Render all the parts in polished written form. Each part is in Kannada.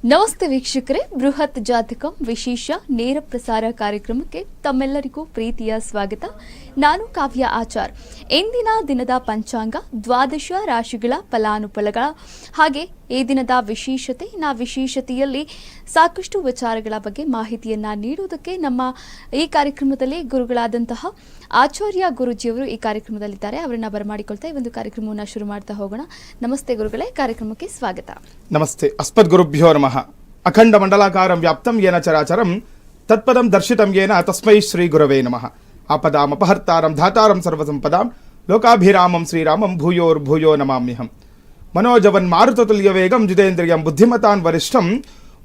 ನಮಸ್ತೆ ವೀಕ್ಷಕರೇ, ಬೃಹತ್ ಜಾತಕಂ ವಿಶೇಷ ನೇರ ಪ್ರಸಾರ ಕಾರ್ಯಕ್ರಮಕ್ಕೆ ತಮ್ಮೆಲ್ಲರಿಗೂ ಪ್ರೀತಿಯ ಸ್ವಾಗತ. ನಾನು ಕಾವ್ಯ ಆಚಾರ್. ಇಂದಿನ ದಿನದ ಪಂಚಾಂಗ, ದ್ವಾದಶ ರಾಶಿಗಳ ಫಲಾನುಫಲಗಳ ಹಾಗೆ ಈ ದಿನದ ವಿಶೇಷತೆಯಲ್ಲಿ ಸಾಕಷ್ಟು ವಿಚಾರಗಳ ಬಗ್ಗೆ ಮಾಹಿತಿಯನ್ನ ನೀಡುವುದಕ್ಕೆ ನಮ್ಮ ಈ ಕಾರ್ಯಕ್ರಮದಲ್ಲಿ ಗುರುಗಳಾದಂತಹ ಆಚಾರ್ಯ ಗುರುಜಿಯವರು ಈ ಕಾರ್ಯಕ್ರಮದಲ್ಲಿದ್ದಾರೆ. ಅವರನ್ನ ಬರಮಾಡಿಕೊಳ್ತಾ ಈ ಒಂದು ಕಾರ್ಯಕ್ರಮವನ್ನು ಶುರು ಮಾಡ್ತಾ ಹೋಗೋಣ. ನಮಸ್ತೆ ಗುರುಗಳೇ, ಕಾರ್ಯಕ್ರಮಕ್ಕೆ ಸ್ವಾಗತ. ನಮಸ್ತೆ. ಅಸ್ಮದ್ ಗುರುಭ್ಯೋ ನಮಃ. ಅಖಂಡ ಮಂಡಲಾಕಾರಂ ವ್ಯಾಪ್ತಂ ಯೇನ ಚರಾಚರಂ ತತ್ಪದಂ ದರ್ಶಿತಂ ಯೇನ ತಸ್ಮೈ ಶ್ರೀ ಗುರವೇ ನಮಃ. ಆಪದಾಂ ಅಪಹರ್ತಾರಂ ಧಾತಾರಂ ಸರ್ವಸಂಪದಾಂ ಲೋಕಾಭಿರಾಮಂ ಶ್ರೀರಾಮಂ ಭೂಯೋರ್ಭೂಯೋ ನಮಾಮ್ಯಹಂ. ಮನೋಜವನ್ ಮಾರುತತುಲ್ಯ ವೇಗಂ ಜಿತೇಂದ್ರಿಯಂ ಬುದ್ಧಿಮತಾನ್ ವರಿಷ್ಠಂ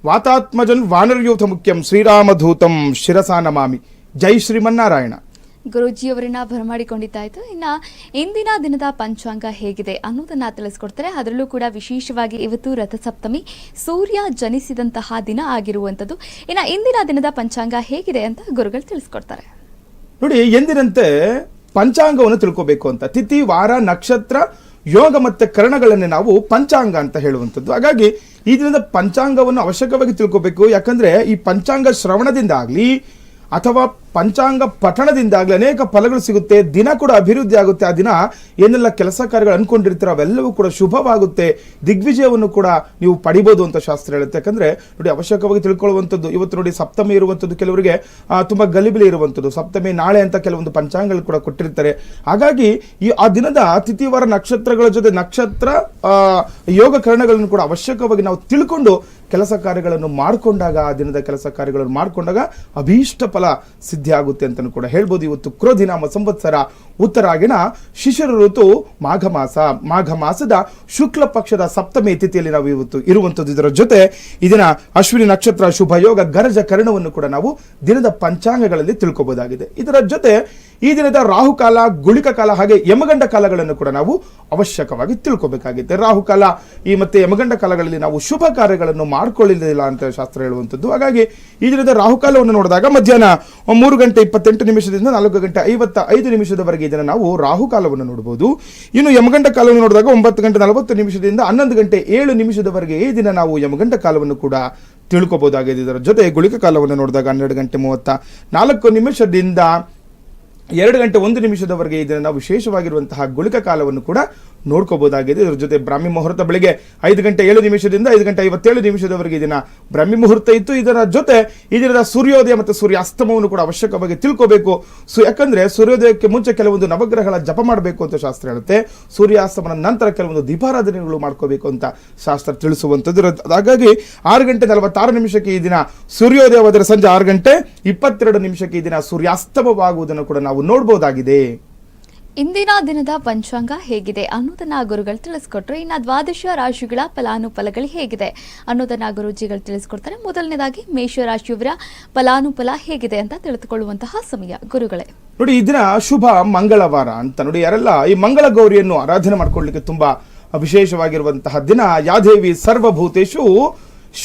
ವಾತಾತ್ಮಜನ್ ವಾನರ್ಯೂಥ ಮುಖ್ಯಂ ಶ್ರೀರಾಮಧೂತಂ ಶಿರಸಾ ನಮಾಮಿ. ಜೈ ಶ್ರೀಮನ್ನಾರಾಯಣ. ಗುರುಜಿಯವರನ್ನ ಬರಮಾಡಿಕೊಂಡಿದ್ದಾಯ್ತು. ಇನ್ನು ಇಂದಿನ ದಿನದ ಪಂಚಾಂಗ ಹೇಗಿದೆ ಅನ್ನೋದನ್ನ ತಿಳಿಸ್ಕೊಡ್ತಾರೆ. ಅದರಲ್ಲೂ ಕೂಡ ವಿಶೇಷವಾಗಿ ಇವತ್ತು ರಥಸಪ್ತಮಿ, ಸೂರ್ಯ ಜನಿಸಿದಂತಹ ದಿನ ಆಗಿರುವಂಥದ್ದು. ಇನ್ನು ಇಂದಿನ ದಿನದ ಪಂಚಾಂಗ ಹೇಗಿದೆ ಅಂತ ಗುರುಗಳು ತಿಳಿಸ್ಕೊಡ್ತಾರೆ. ನೋಡಿ, ಎಂದಿನಂತೆ ಪಂಚಾಂಗವನ್ನು ತಿಳ್ಕೋಬೇಕು ಅಂತ ತಿಥಿ, ವಾರ, ನಕ್ಷತ್ರ, ಯೋಗ ಮತ್ತೆ ಕರಣಗಳನ್ನೇ ನಾವು ಪಂಚಾಂಗ ಅಂತ ಹೇಳುವಂಥದ್ದು. ಹಾಗಾಗಿ ಈ ದಿನದ ಪಂಚಾಂಗವನ್ನು ಅವಶ್ಯಕವಾಗಿ ತಿಳ್ಕೋಬೇಕು. ಯಾಕಂದ್ರೆ ಈ ಪಂಚಾಂಗ ಶ್ರವಣದಿಂದ ಆಗಲಿ ಅಥವಾ ಪಂಚಾಂಗ ಪಠಣದಿಂದಾಗಲಿ ಅನೇಕ ಫಲಗಳು ಸಿಗುತ್ತೆ. ದಿನ ಕೂಡ ಅಭಿವೃದ್ಧಿ ಆಗುತ್ತೆ. ಆ ದಿನ ಏನೆಲ್ಲ ಕೆಲಸ ಕಾರ್ಯಗಳು ಅನ್ಕೊಂಡಿರ್ತೀರೋ ಅವೆಲ್ಲವೂ ಕೂಡ ಶುಭವಾಗುತ್ತೆ. ದಿಗ್ವಿಜಯವನ್ನು ಕೂಡ ನೀವು ಪಡಿಬೋದು ಅಂತ ಶಾಸ್ತ್ರ ಹೇಳುತ್ತೆ. ಯಾಕಂದ್ರೆ ನೋಡಿ, ಅವಶ್ಯಕವಾಗಿ ತಿಳ್ಕೊಳ್ಳುವಂಥದ್ದು ಇವತ್ತು ನೋಡಿ ಸಪ್ತಮಿ ಇರುವಂಥದ್ದು, ಕೆಲವರಿಗೆ ತುಂಬಾ ಗಲಿಬಿಲಿ ಇರುವಂಥದ್ದು. ಸಪ್ತಮಿ ನಾಳೆ ಅಂತ ಕೆಲವೊಂದು ಪಂಚಾಂಗಗಳು ಕೂಡ ಕೊಟ್ಟಿರ್ತಾರೆ. ಹಾಗಾಗಿ ಆ ದಿನದ ತಿಥಿವಾರ ನಕ್ಷತ್ರಗಳ ಜೊತೆ ನಕ್ಷತ್ರ ಯೋಗ ಕರಣಗಳನ್ನು ಕೂಡ ಅವಶ್ಯಕವಾಗಿ ನಾವು ತಿಳ್ಕೊಂಡು ಕೆಲಸ ಕಾರ್ಯಗಳನ್ನು ಮಾಡಿಕೊಂಡಾಗ, ಆ ದಿನದ ಕೆಲಸ ಕಾರ್ಯಗಳನ್ನು ಮಾಡಿಕೊಂಡಾಗ ಅಭೀಷ್ಟ ಫಲ ಸಿದ್ಧಿ ಆಗುತ್ತೆ ಅಂತಲೂ ಕೂಡ ಹೇಳ್ಬೋದು. ಇವತ್ತು ಕ್ರೋಧಿನಾಮ ಸಂವತ್ಸರ, ಉತ್ತರಾಯಣ, ಶಿಶಿರ ಋತು, ಮಾಘ ಮಾಸದ ಶುಕ್ಲ ಪಕ್ಷದ ಸಪ್ತಮಿ ತಿಥಿಯಲ್ಲಿ ನಾವು ಇವತ್ತು ಇರುವಂಥದ್ದು. ಇದರ ಜೊತೆ ಇದರ ಅಶ್ವಿನಿ ನಕ್ಷತ್ರ, ಶುಭ ಯೋಗ, ಗರಜ ಕರ್ಣವನ್ನು ಕೂಡ ನಾವು ದಿನದ ಪಂಚಾಂಗಗಳಲ್ಲಿ ತಿಳ್ಕೋಬಹುದಾಗಿದೆ. ಇದರ ಜೊತೆ ಈ ದಿನದ ರಾಹುಕಾಲ, ಗುಳಿಕ ಕಾಲ ಹಾಗೆ ಯಮಗಂಡ ಕಾಲಗಳನ್ನು ಕೂಡ ನಾವು ಅವಶ್ಯಕವಾಗಿ ತಿಳ್ಕೋಬೇಕಾಗಿದೆ. ರಾಹುಕಾಲ ಮತ್ತೆ ಯಮಗಂಡ ಕಾಲಗಳಲ್ಲಿ ನಾವು ಶುಭ ಕಾರ್ಯಗಳನ್ನು ಮಾಡ್ಕೊಳ್ಳಿಲ್ಲ ಅಂತ ಶಾಸ್ತ್ರ ಹೇಳುವಂಥದ್ದು. ಹಾಗಾಗಿ ಈ ದಿನದ ರಾಹುಕಾಲವನ್ನು ನೋಡಿದಾಗ ಮಧ್ಯಾಹ್ನ 3:28 4:55 ಇದನ್ನು ನಾವು ರಾಹುಕಾಲವನ್ನು ನೋಡಬಹುದು. ಇನ್ನು ಯಮಗಂಡ ಕಾಲವನ್ನು ನೋಡಿದಾಗ 9:40 11:07 ಈ ದಿನ ನಾವು ಯಮಗಂಡ ಕಾಲವನ್ನು ಕೂಡ ತಿಳ್ಕೋಬಹುದಾಗಿದೆ. ಇದರ ಜೊತೆ ಗುಳಿಕ ಕಾಲವನ್ನು ನೋಡಿದಾಗ 12:34 2:01 ಇದನ್ನು ನಾವು ವಿಶೇಷವಾಗಿರುವಂತಹ ಗುಳಿಕ ಕಾಲವನ್ನು ಕೂಡ ನೋಡ್ಕೋಬಹುದಾಗಿದೆ. ಇದರ ಜೊತೆ ಬ್ರಾಹ್ಮಿ ಮುಹೂರ್ತ ಬೆಳಿಗ್ಗೆ 5:07 5:57 ದಿನ ಬ್ರಾಹ್ಮಿ ಮುಹೂರ್ತ ಇತ್ತು. ಇದರ ಜೊತೆ ಈ ದಿನದ ಸೂರ್ಯೋದಯ ಮತ್ತು ಸೂರ್ಯಾಸ್ತಮವನ್ನು ಕೂಡ ಅವಶ್ಯಕವಾಗಿ ತಿಳ್ಕೋಬೇಕು. ಯಾಕಂದ್ರೆ ಸೂರ್ಯೋದಯಕ್ಕೆ ಮುಂಚೆ ಕೆಲವೊಂದು ನವಗ್ರಹಗಳ ಜಪ ಮಾಡಬೇಕು ಅಂತ ಶಾಸ್ತ್ರ ಹೇಳುತ್ತೆ. ಸೂರ್ಯಾಸ್ತಮನ ನಂತರ ಕೆಲವೊಂದು ದೀಪಾರಾಧನೆಗಳು ಮಾಡ್ಕೋಬೇಕು ಅಂತ ಶಾಸ್ತ್ರ ತಿಳಿಸುವಂಥದ್ದು. ಹಾಗಾಗಿ 6:46 ಈ ದಿನ ಸೂರ್ಯೋದಯವಾದರೆ ಸಂಜೆ 6:22 ಈ ದಿನ ಸೂರ್ಯಾಸ್ತಮವಾಗುವುದನ್ನು ಕೂಡ ನಾವು ನೋಡಬಹುದಾಗಿದೆ. ಇಂದಿನ ದಿನದ ಪಂಚಾಂಗ ಹೇಗಿದೆ ಅನ್ನೋದನ್ನ ಗುರುಗಳು ತಿಳಿಸ್ಕೊಟ್ರು. ಇನ್ನು ದ್ವಾದಶ ರಾಶಿಗಳ ಫಲಾನುಫಲಗಳು ಹೇಗಿದೆ ಅನ್ನೋದನ್ನ ಗುರುಜಿಗಳು ತಿಳಿಸ್ಕೊಡ್ತಾರೆ. ಮೊದಲನೇದಾಗಿ ಮೇಷರಾಶಿಯವರ ಫಲಾನುಫಲ ಹೇಗಿದೆ ಅಂತ ತಿಳಿದುಕೊಳ್ಳುವಂತಹ ಸಮಯ. ಗುರುಗಳೇ ನೋಡಿ, ಈ ದಿನ ಶುಭ ಮಂಗಳವಾರ ಅಂತ ನೋಡಿ. ಯಾರೆಲ್ಲ ಈ ಮಂಗಳ ಗೌರಿಯನ್ನು ಆರಾಧನೆ ಮಾಡ್ಕೊಳ್ಳಿಕ್ಕೆ ತುಂಬಾ ವಿಶೇಷವಾಗಿರುವಂತಹ ದಿನ. ಯಾದೇವಿ ಸರ್ವಭೂತೇಶು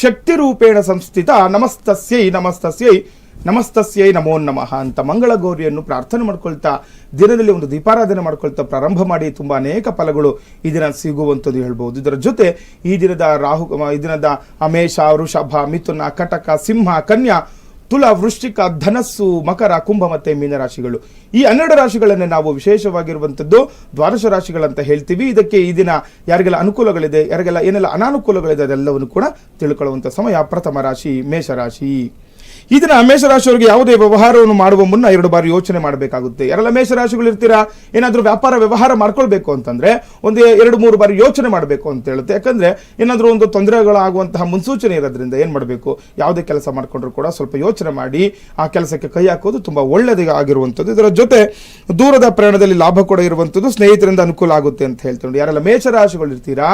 ಶಕ್ತಿ ರೂಪೇಣ ಸಂಸ್ಥಿತ ನಮಸ್ತಸ್ಯೈ ನಮೋ ನಮಃ ಅಂತ ಮಂಗಳ ಗೌರಿಯನ್ನು ಪ್ರಾರ್ಥನೆ ಮಾಡ್ಕೊಳ್ತಾ ದಿನದಲ್ಲಿ ಒಂದು ದೀಪಾರಾಧನೆ ಮಾಡ್ಕೊಳ್ತಾ ಪ್ರಾರಂಭ ಮಾಡಿ ತುಂಬಾ ಅನೇಕ ಫಲಗಳು ಈ ದಿನ ಸಿಗುವಂಥದ್ದು ಹೇಳ್ಬಹುದು. ಇದರ ಜೊತೆ ಈ ದಿನದ ಮೇಷ, ವೃಷಭ, ಮಿಥುನ, ಕಟಕ, ಸಿಂಹ, ಕನ್ಯಾ, ತುಲ, ವೃಶ್ಚಿಕ, ಧನಸ್ಸು, ಮಕರ, ಕುಂಭ ಮತ್ತೆ ಮೀನರಾಶಿಗಳು, ಈ 12 ರಾಶಿಗಳನ್ನೇ ನಾವು ವಿಶೇಷವಾಗಿರುವಂಥದ್ದು ದ್ವಾದಶ ರಾಶಿಗಳಂತ ಹೇಳ್ತೀವಿ. ಇದಕ್ಕೆ ಈ ದಿನ ಯಾರಿಗೆಲ್ಲ ಅನುಕೂಲಗಳಿದೆ, ಯಾರಿಗೆಲ್ಲ ಏನೆಲ್ಲ ಅನಾನುಕೂಲಗಳಿದೆ ಅದೆಲ್ಲವನ್ನು ಕೂಡ ತಿಳ್ಕೊಳ್ಳುವಂಥ ಸಮಯ. ಪ್ರಥಮ ರಾಶಿ ಮೇಷರಾಶಿ. ಈ ದಿನ ಮೇಷರಾಶಿಯವರಿಗೆ ಯಾವುದೇ ವ್ಯವಹಾರವನ್ನು ಮಾಡುವ ಮುನ್ನ 2 ಬಾರಿ ಯೋಚನೆ ಮಾಡಬೇಕಾಗುತ್ತೆ. ಯಾರೆಲ್ಲ ಮೇಷರಾಶಿಗಳು ಇರ್ತೀರಾ, ಏನಾದರೂ ವ್ಯಾಪಾರ ವ್ಯವಹಾರ ಮಾಡ್ಕೊಳ್ಬೇಕು ಅಂತಂದ್ರೆ 1-2-3 ಬಾರಿ ಯೋಚನೆ ಮಾಡಬೇಕು ಅಂತ ಹೇಳುತ್ತೆ. ಯಾಕಂದ್ರೆ ಏನಾದರೂ ಒಂದು ತೊಂದರೆಗಳಾಗುವಂತಹ ಮುನ್ಸೂಚನೆ ಇರೋದ್ರಿಂದ ಏನ್ ಮಾಡಬೇಕು, ಯಾವುದೇ ಕೆಲಸ ಮಾಡ್ಕೊಂಡ್ರು ಕೂಡ ಸ್ವಲ್ಪ ಯೋಚನೆ ಮಾಡಿ ಆ ಕೆಲಸಕ್ಕೆ ಕೈ ಹಾಕೋದು ತುಂಬಾ ಒಳ್ಳೆಯದೇ ಆಗಿರುವಂಥದ್ದು. ಇದರ ಜೊತೆ ದೂರದ ಪ್ರಯಾಣದಲ್ಲಿ ಲಾಭ ಕೂಡ ಇರುವಂಥದ್ದು, ಸ್ನೇಹಿತರಿಂದ ಅನುಕೂಲ ಆಗುತ್ತೆ ಅಂತ ಹೇಳ್ತೀವಿ. ಯಾರೆಲ್ಲ ಮೇಷರಾಶಿಗಳು ಇರ್ತೀರಾ,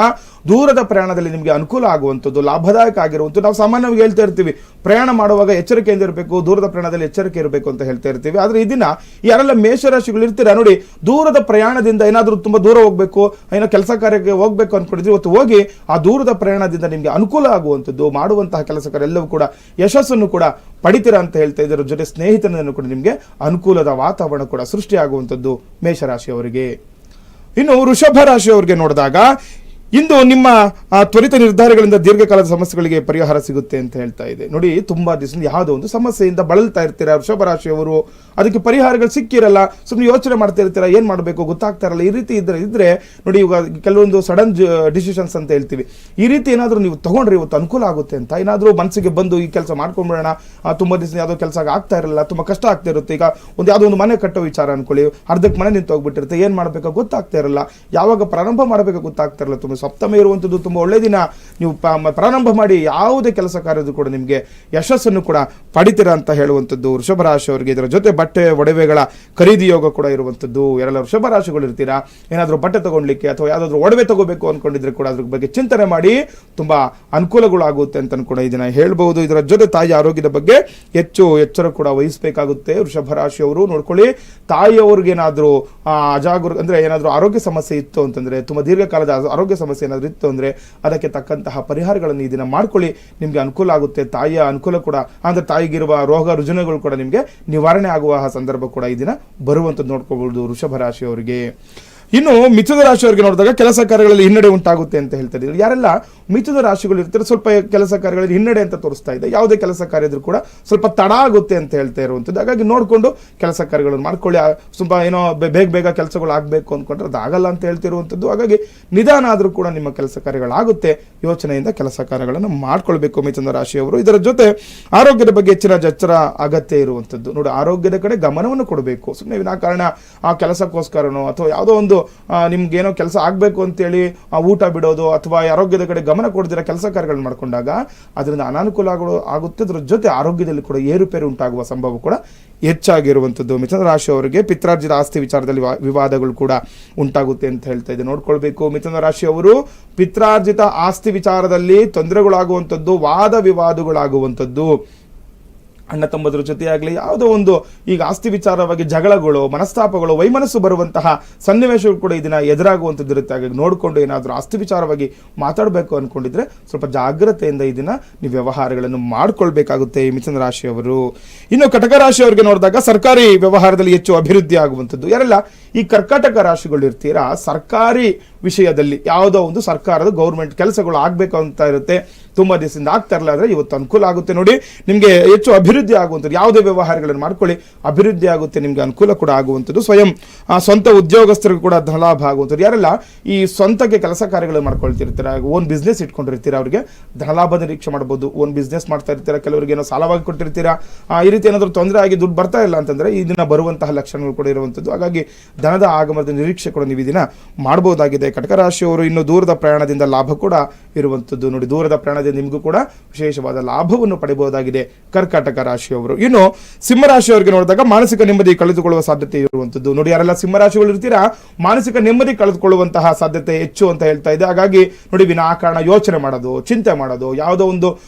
ದೂರದ ಪ್ರಯಾಣದಲ್ಲಿ ನಿಮಗೆ ಅನುಕೂಲ ಆಗುವಂಥದ್ದು, ಲಾಭದಾಯಕ ಆಗಿರುವಂಥದ್ದು. ನಾವು ಸಾಮಾನ್ಯವಾಗಿ ಹೇಳ್ತಾ ಇರ್ತೀವಿ, ಪ್ರಯಾಣ ಮಾಡುವಾಗ ಎಚ್ಚರಿಕೆಯಿಂದ ಇರಬೇಕು, ದೂರದ ಪ್ರಯಾಣದಲ್ಲಿ ಎಚ್ಚರಿಕೆ ಇರಬೇಕು ಅಂತ ಹೇಳ್ತಾ ಇರ್ತೀವಿ. ಆದ್ರೆ ಈ ದಿನ ಯಾರೆಲ್ಲ ಮೇಷರಾಶಿಗಳು ಇರ್ತೀರಾ ನೋಡಿ, ದೂರದ ಪ್ರಯಾಣದಿಂದ ಏನಾದರೂ ತುಂಬಾ ದೂರ ಹೋಗ್ಬೇಕು, ಏನೋ ಕೆಲಸ ಕಾರ್ಯಕ್ಕೆ ಹೋಗ್ಬೇಕು ಅನ್ಕೊಂಡಿದ್ರಿ, ಇವತ್ತು ಹೋಗಿ ಆ ದೂರದ ಪ್ರಯಾಣದಿಂದ ನಿಮಗೆ ಅನುಕೂಲ ಆಗುವಂಥದ್ದು, ಮಾಡುವಂತಹ ಕೆಲಸ ಕಾರ್ಯ ಎಲ್ಲವೂ ಕೂಡ ಯಶಸ್ಸನ್ನು ಕೂಡ ಪಡಿತೀರಾ ಅಂತ ಹೇಳ್ತಾ ಇದರ ಜೊತೆ ಸ್ನೇಹಿತನನ್ನು ಕೂಡ ನಿಮಗೆ ಅನುಕೂಲದ ವಾತಾವರಣ ಕೂಡ ಸೃಷ್ಟಿಯಾಗುವಂಥದ್ದು ಮೇಷರಾಶಿಯವರಿಗೆ. ಇನ್ನು ವೃಷಭ ರಾಶಿಯವರಿಗೆ ನೋಡಿದಾಗ ಇಂದು ನಿಮ್ಮ ತ್ವರಿತ ನಿರ್ಧಾರಗಳಿಂದ ದೀರ್ಘಕಾಲದ ಸಮಸ್ಯೆಗಳಿಗೆ ಪರಿಹಾರ ಸಿಗುತ್ತೆ ಅಂತ ಹೇಳ್ತಾ ಇದೆ. ನೋಡಿ, ತುಂಬಾ ದಿವಸ ಯಾವುದೋ ಒಂದು ಸಮಸ್ಯೆಯಿಂದ ಬಳಲ್ತಾ ಇರ್ತೀರಾ ವೃಷಭ ರಾಶಿಯವರು, ಅದಕ್ಕೆ ಪರಿಹಾರಗಳು ಸಿಕ್ಕಿರಲ್ಲ, ಸುಮ್ಮನೆ ಯೋಚನೆ ಮಾಡ್ತಾ ಇರ್ತೀರಾ, ಏನ್ ಮಾಡಬೇಕು ಗೊತ್ತಾಗ್ತಾ ಇರಲ್ಲ. ಈ ರೀತಿ ಇದ್ರೆ ನೋಡಿ, ಇವಾಗ ಕೆಲವೊಂದು ಸಡನ್ ಡಿಸಿಷನ್ಸ್ ಅಂತ ಹೇಳ್ತೀವಿ, ಈ ರೀತಿ ಏನಾದರೂ ನೀವು ತಗೊಂಡ್ರೆ ಇವತ್ತು ಅನುಕೂಲ ಆಗುತ್ತೆ ಅಂತ ಏನಾದರೂ ಮನಸ್ಸಿಗೆ ಬಂದು ಈ ಕೆಲಸ ಮಾಡ್ಕೊಂಡ್ಬಿಡೋಣ, ತುಂಬಾ ದಿವಸ ಯಾವುದೋ ಕೆಲಸ ಆಗ್ತಾ ಇರಲ್ಲ, ತುಂಬಾ ಕಷ್ಟ ಆಗ್ತಾ ಇರುತ್ತೆ. ಈಗ ಯಾವುದೋ ಒಂದು ಮನೆ ಕಟ್ಟೋ ವಿಚಾರ ಅನ್ಕೊಳ್ಳಿ, ಅರ್ಧಕ್ಕೆ ಮನೆ ನಿಂತು ಹೋಗ್ಬಿಟ್ಟಿರುತ್ತೆ, ಏನ್ ಮಾಡ್ಬೇಕೋ ಗೊತ್ತಾಗ್ತಾ ಇರಲ್ಲ, ಯಾವಾಗ ಪ್ರಾರಂಭ ಮಾಡಬೇಕೋ ಗೊತ್ತಾಗ್ತಾ ಇರಲ್ಲ. ತುಂಬ ಸಪ್ತಮ ಇರುವಂಥದ್ದು ತುಂಬ ಒಳ್ಳೆ ದಿನ, ನೀವು ಪ್ರಾರಂಭ ಮಾಡಿ ಯಾವುದೇ ಕೆಲಸ ಕಾರ್ಯದ್ದು ಕೂಡ ನಿಮಗೆ ಯಶಸ್ಸನ್ನು ಕೂಡ ಪಡಿತೀರಾ ಅಂತ ಹೇಳುವಂಥದ್ದು ವೃಷಭ ರಾಶಿಯವರಿಗೆ. ಇದರ ಜೊತೆ ಬಟ್ಟೆ ಒಡವೆಗಳ ಖರೀದಿ ಯೋಗ ಕೂಡ ಇರುವಂಥದ್ದು. ಯಾರೆಲ್ಲ ವೃಷಭ ರಾಶಿಗಳು ಇರ್ತೀರಾ, ಏನಾದರೂ ಬಟ್ಟೆ ತಗೊಳ್ಲಿಕ್ಕೆ ಅಥವಾ ಯಾವುದಾದ್ರೂ ಒಡವೆ ತಗೋಬೇಕು ಅನ್ಕೊಂಡಿದ್ರೆ ಕೂಡ ಅದ್ರ ಬಗ್ಗೆ ಚಿಂತನೆ ಮಾಡಿ, ತುಂಬಾ ಅನುಕೂಲಗಳಾಗುತ್ತೆ ಅಂತ ಕೂಡ ಈ ದಿನ ಹೇಳ್ಬಹುದು. ಇದರ ಜೊತೆ ತಾಯಿ ಆರೋಗ್ಯದ ಬಗ್ಗೆ ಹೆಚ್ಚು ಎಚ್ಚರ ಕೂಡ ವಹಿಸಬೇಕಾಗುತ್ತೆ ವೃಷಭ ರಾಶಿಯವರು. ನೋಡ್ಕೊಳ್ಳಿ, ತಾಯಿಯವ್ರಿಗೇನಾದ್ರೂ ಅಂದ್ರೆ ಏನಾದರೂ ಆರೋಗ್ಯ ಸಮಸ್ಯೆ ಇತ್ತು ಅಂತಂದ್ರೆ, ತುಂಬಾ ದೀರ್ಘಕಾಲದ ಆರೋಗ್ಯ ಸಮಸ್ಯೆ ಏನಾದರೂ ಇತ್ತು ಅಂದ್ರೆ ಅದಕ್ಕೆ ತಕ್ಕಂತಹ ಪರಿಹಾರಗಳನ್ನು ಈ ದಿನ ಮಾಡ್ಕೊಳ್ಳಿ, ನಿಮ್ಗೆ ಅನುಕೂಲ ಆಗುತ್ತೆ. ತಾಯಿಯ ಅನುಕೂಲ ಕೂಡ ಅಂದ್ರೆ ತಾಯಿಗಿರುವ ರೋಗ ರುಜಿನಗಳು ಕೂಡ ನಿಮ್ಗೆ ನಿವಾರಣೆ ಆಗುವ ಸಂದರ್ಭ ಕೂಡ ಈ ದಿನ ಬರುವಂತದ್ದು ನೋಡ್ಕೋಬಹುದು ವೃಷಭ ರಾಶಿಯವರಿಗೆ. ಇನ್ನು ಮಿಥುನ ರಾಶಿಯವರಿಗೆ ನೋಡಿದಾಗ ಕೆಲಸ ಕಾರ್ಯಗಳಲ್ಲಿ ಹಿನ್ನಡೆ ಉಂಟಾಗುತ್ತೆ ಅಂತ ಹೇಳ್ತಾ ಇದ್ದೀವಿ. ಯಾರೆಲ್ಲ ಮಿಥುನ ರಾಶಿಗಳು ಇರ್ತಾರೆ, ಸ್ವಲ್ಪ ಕೆಲಸ ಕಾರ್ಯಗಳಲ್ಲಿ ಹಿನ್ನಡೆ ಅಂತ ತೋರಿಸ್ತಾ ಇದೆ. ಯಾವುದೇ ಕೆಲಸ ಕಾರ್ಯ ಇದ್ರೂ ಕೂಡ ಸ್ವಲ್ಪ ತಡ ಆಗುತ್ತೆ ಅಂತ ಹೇಳ್ತಾ ಇರುವಂಥದ್ದು. ಹಾಗಾಗಿ ನೋಡಿಕೊಂಡು ಕೆಲಸ ಕಾರ್ಯಗಳನ್ನು ಮಾಡ್ಕೊಳ್ಳಿ. ಸ್ವಲ್ಪ ಏನೋ ಬೇಗ ಕೆಲಸಗಳು ಆಗಬೇಕು ಅಂದ್ಕೊಂಡ್ರೆ ಅದಾಗಲ್ಲ ಅಂತ ಹೇಳ್ತಿರುವಂಥದ್ದು. ಹಾಗಾಗಿ ನಿಧಾನ ಆದರೂ ಕೂಡ ನಿಮ್ಮ ಕೆಲಸ ಕಾರ್ಯಗಳಾಗುತ್ತೆ, ಯೋಚನೆಯಿಂದ ಕೆಲಸ ಕಾರ್ಯಗಳನ್ನು ಮಾಡ್ಕೊಳ್ಬೇಕು ಮಿಥುನ ರಾಶಿಯವರು. ಇದರ ಜೊತೆ ಆರೋಗ್ಯದ ಬಗ್ಗೆ ಹೆಚ್ಚಿನ ಎಚ್ಚರ ಅಗತ್ಯ ಇರುವಂಥದ್ದು. ನೋಡಿ, ಆರೋಗ್ಯದ ಕಡೆ ಗಮನವನ್ನು ಕೊಡಬೇಕು. ಸುಮ್ಮನೆ ವಿನಾಕಾರಣ ಆ ಕೆಲಸಕ್ಕೋಸ್ಕರನೋ ಅಥವಾ ಯಾವುದೋ ಒಂದು ನಿಮ್ಗೇನೋ ಕೆಲಸ ಆಗ್ಬೇಕು ಅಂತೇಳಿ ಊಟ ಬಿಡೋದು ಅಥವಾ ಆರೋಗ್ಯದ ಕಡೆ ಗಮನ ಕೊಡದಿರ ಕೆಲಸ ಕಾರ್ಯಗಳನ್ನು ಮಾಡ್ಕೊಂಡಾಗ ಅದರಿಂದ ಅನಾನುಕೂಲಗಳು ಆಗುತ್ತೆ. ಅದ್ರ ಜೊತೆ ಆರೋಗ್ಯದಲ್ಲಿ ಕೂಡ ಏರುಪೇರು ಉಂಟಾಗುವ ಸಂಭವ ಕೂಡ ಹೆಚ್ಚಾಗಿರುವಂಥದ್ದು. ಮಿಥುನ ರಾಶಿಯವರಿಗೆ ಪಿತ್ರಾರ್ಜಿತ ಆಸ್ತಿ ವಿಚಾರದಲ್ಲಿ ವಿವಾದಗಳು ಕೂಡ ಉಂಟಾಗುತ್ತೆ ಅಂತ ಹೇಳ್ತಾ ಇದೆ. ನೋಡ್ಕೊಳ್ಬೇಕು, ಮಿಥುನ ರಾಶಿಯವರು ಪಿತ್ರಾರ್ಜಿತ ಆಸ್ತಿ ವಿಚಾರದಲ್ಲಿ ತೊಂದರೆಗಳಾಗುವಂಥದ್ದು, ವಾದ ವಿವಾದಗಳಾಗುವಂಥದ್ದು, ಅಣ್ಣ ತಮ್ಮದ್ರ ಜೊತೆ ಆಗಲಿ ಯಾವುದೋ ಒಂದು ಈಗ ಆಸ್ತಿ ವಿಚಾರವಾಗಿ ಜಗಳಗಳು, ಮನಸ್ತಾಪಗಳು, ವೈಮನಸ್ಸು ಬರುವಂತಹ ಸನ್ನಿವೇಶಗಳು ಕೂಡ ಇದನ್ನ ಎದುರಾಗುವಂಥದ್ದು ಇರುತ್ತೆ. ಹಾಗಾಗಿ ನೋಡಿಕೊಂಡು ಏನಾದರೂ ಆಸ್ತಿ ವಿಚಾರವಾಗಿ ಮಾತಾಡಬೇಕು ಅನ್ಕೊಂಡಿದ್ರೆ ಸ್ವಲ್ಪ ಜಾಗ್ರತೆಯಿಂದ ಇದನ್ನ ನೀವು ವ್ಯವಹಾರಗಳನ್ನು ಮಾಡ್ಕೊಳ್ಬೇಕಾಗುತ್ತೆ ಈ ಮಿಥುನ ರಾಶಿಯವರು. ಇನ್ನು ಕಟಕ ರಾಶಿಯವರಿಗೆ ನೋಡಿದಾಗ ಸರ್ಕಾರಿ ವ್ಯವಹಾರದಲ್ಲಿ ಹೆಚ್ಚು ಅಭಿವೃದ್ಧಿ ಆಗುವಂಥದ್ದು. ಯಾರೆಲ್ಲ ಈ ಕರ್ಕಾಟಕ ರಾಶಿಗಳು ಇರ್ತೀರಾ, ಸರ್ಕಾರಿ ವಿಷಯದಲ್ಲಿ ಯಾವುದೋ ಒಂದು ಸರ್ಕಾರದ ಗೌರ್ಮೆಂಟ್ ಕೆಲಸಗಳು ಆಗ್ಬೇಕು ಅಂತ ಇರುತ್ತೆ, ತುಂಬಾ ದಿವಸದಿಂದ ಆಗ್ತಾ ಇರಲ್ಲ, ಆದ್ರೆ ಇವತ್ತು ಅನುಕೂಲ ಆಗುತ್ತೆ. ನೋಡಿ, ನಿಮ್ಗೆ ಹೆಚ್ಚು ಅಭಿವೃದ್ಧಿ ಆಗುವಂಥದ್ದು, ಯಾವುದೇ ವ್ಯವಹಾರಗಳನ್ನು ಮಾಡ್ಕೊಳ್ಳಿ, ಅಭಿವೃದ್ಧಿ ಆಗುತ್ತೆ, ನಿಮ್ಗೆ ಅನುಕೂಲ ಕೂಡ ಆಗುವಂಥದ್ದು. ಸ್ವಂತ ಉದ್ಯೋಗಸ್ಥರಿಗೂ ಕೂಡ ಧನಲಾಭ ಆಗುವಂಥದ್ದು. ಯಾರೆಲ್ಲ ಈ ಸ್ವಂತಕ್ಕೆ ಕೆಲಸ ಕಾರ್ಯಗಳನ್ನು ಮಾಡ್ಕೊಳ್ತಿರ್ತೀರ, ಓನ್ ಬಿಸ್ನೆಸ್ ಇಟ್ಕೊಂಡಿರ್ತೀರ, ಅವರಿಗೆ ಧನಲಾಭ ನಿರೀಕ್ಷೆ ಮಾಡಬಹುದು. ಓನ್ ಬಿಸ್ನೆಸ್ ಮಾಡ್ತಾ ಇರ್ತೀರಾ, ಕೆಲವರಿಗೆ ಏನೋ ಸಾಲವಾಗಿ ಕೊಟ್ಟಿರ್ತೀರಾ, ಈ ರೀತಿ ಏನಾದರೂ ತೊಂದರೆ ಆಗಿ ದುಡ್ಡು ಬರ್ತಾ ಇಲ್ಲ ಅಂತಂದ್ರೆ ಈ ದಿನ ಬರುವಂತಹ ಲಕ್ಷಣಗಳು ಕೂಡ ಇರುವಂಥದ್ದು. ಹಾಗಾಗಿ ಧನದ ಆಗಮನದ ನಿರೀಕ್ಷೆ ಕೂಡ ನೀವು ಈ ದಿನ ಮಾಡಬಹುದಾಗಿದೆ ಕಟಕ ರಾಶಿಯವರು. ಇನ್ನು ದೂರದ ಪ್ರಯಾಣದಿಂದ ಲಾಭ ಕೂಡ ಇರುವಂಥದ್ದು. ನೋಡಿ, ದೂರದ ಪ್ರಯಾಣದಿಂದ ನಿಮಗೂ ಕೂಡ ವಿಶೇಷವಾದ ಲಾಭವನ್ನು ಪಡೆಯಬಹುದಾಗಿದೆ ಕರ್ಕಾಟಕ ರಾಶಿಯವರು. ಇನ್ನು ಸಿಂಹರಾಶಿಯವರಿಗೆ ನೋಡಿದಾಗ ಮಾನಸಿಕ ನೆಮ್ಮದಿ ಕಳೆದುಕೊಳ್ಳುವ ಸಾಧ್ಯತೆ ಇರುವಂಥದ್ದು. ನೋಡಿ, ಯಾರೆಲ್ಲ ಸಿಂಹರಾಶಿಗಳು ಇರ್ತೀರಾ, ಮಾನಸಿಕ ನೆಮ್ಮದಿ ಕಳೆದುಕೊಳ್ಳುವಂತಹ ಸಾಧ್ಯತೆ ಹೆಚ್ಚು ಅಂತ ಹೇಳ್ತಾ ಇದೆ. ಹಾಗಾಗಿ ನೋಡಿ, ವಿನಾಕಾರಣ ಯೋಚನೆ ಮಾಡೋದು, ಚಿಂತೆ ಮಾಡೋದು, ಯಾವುದೋ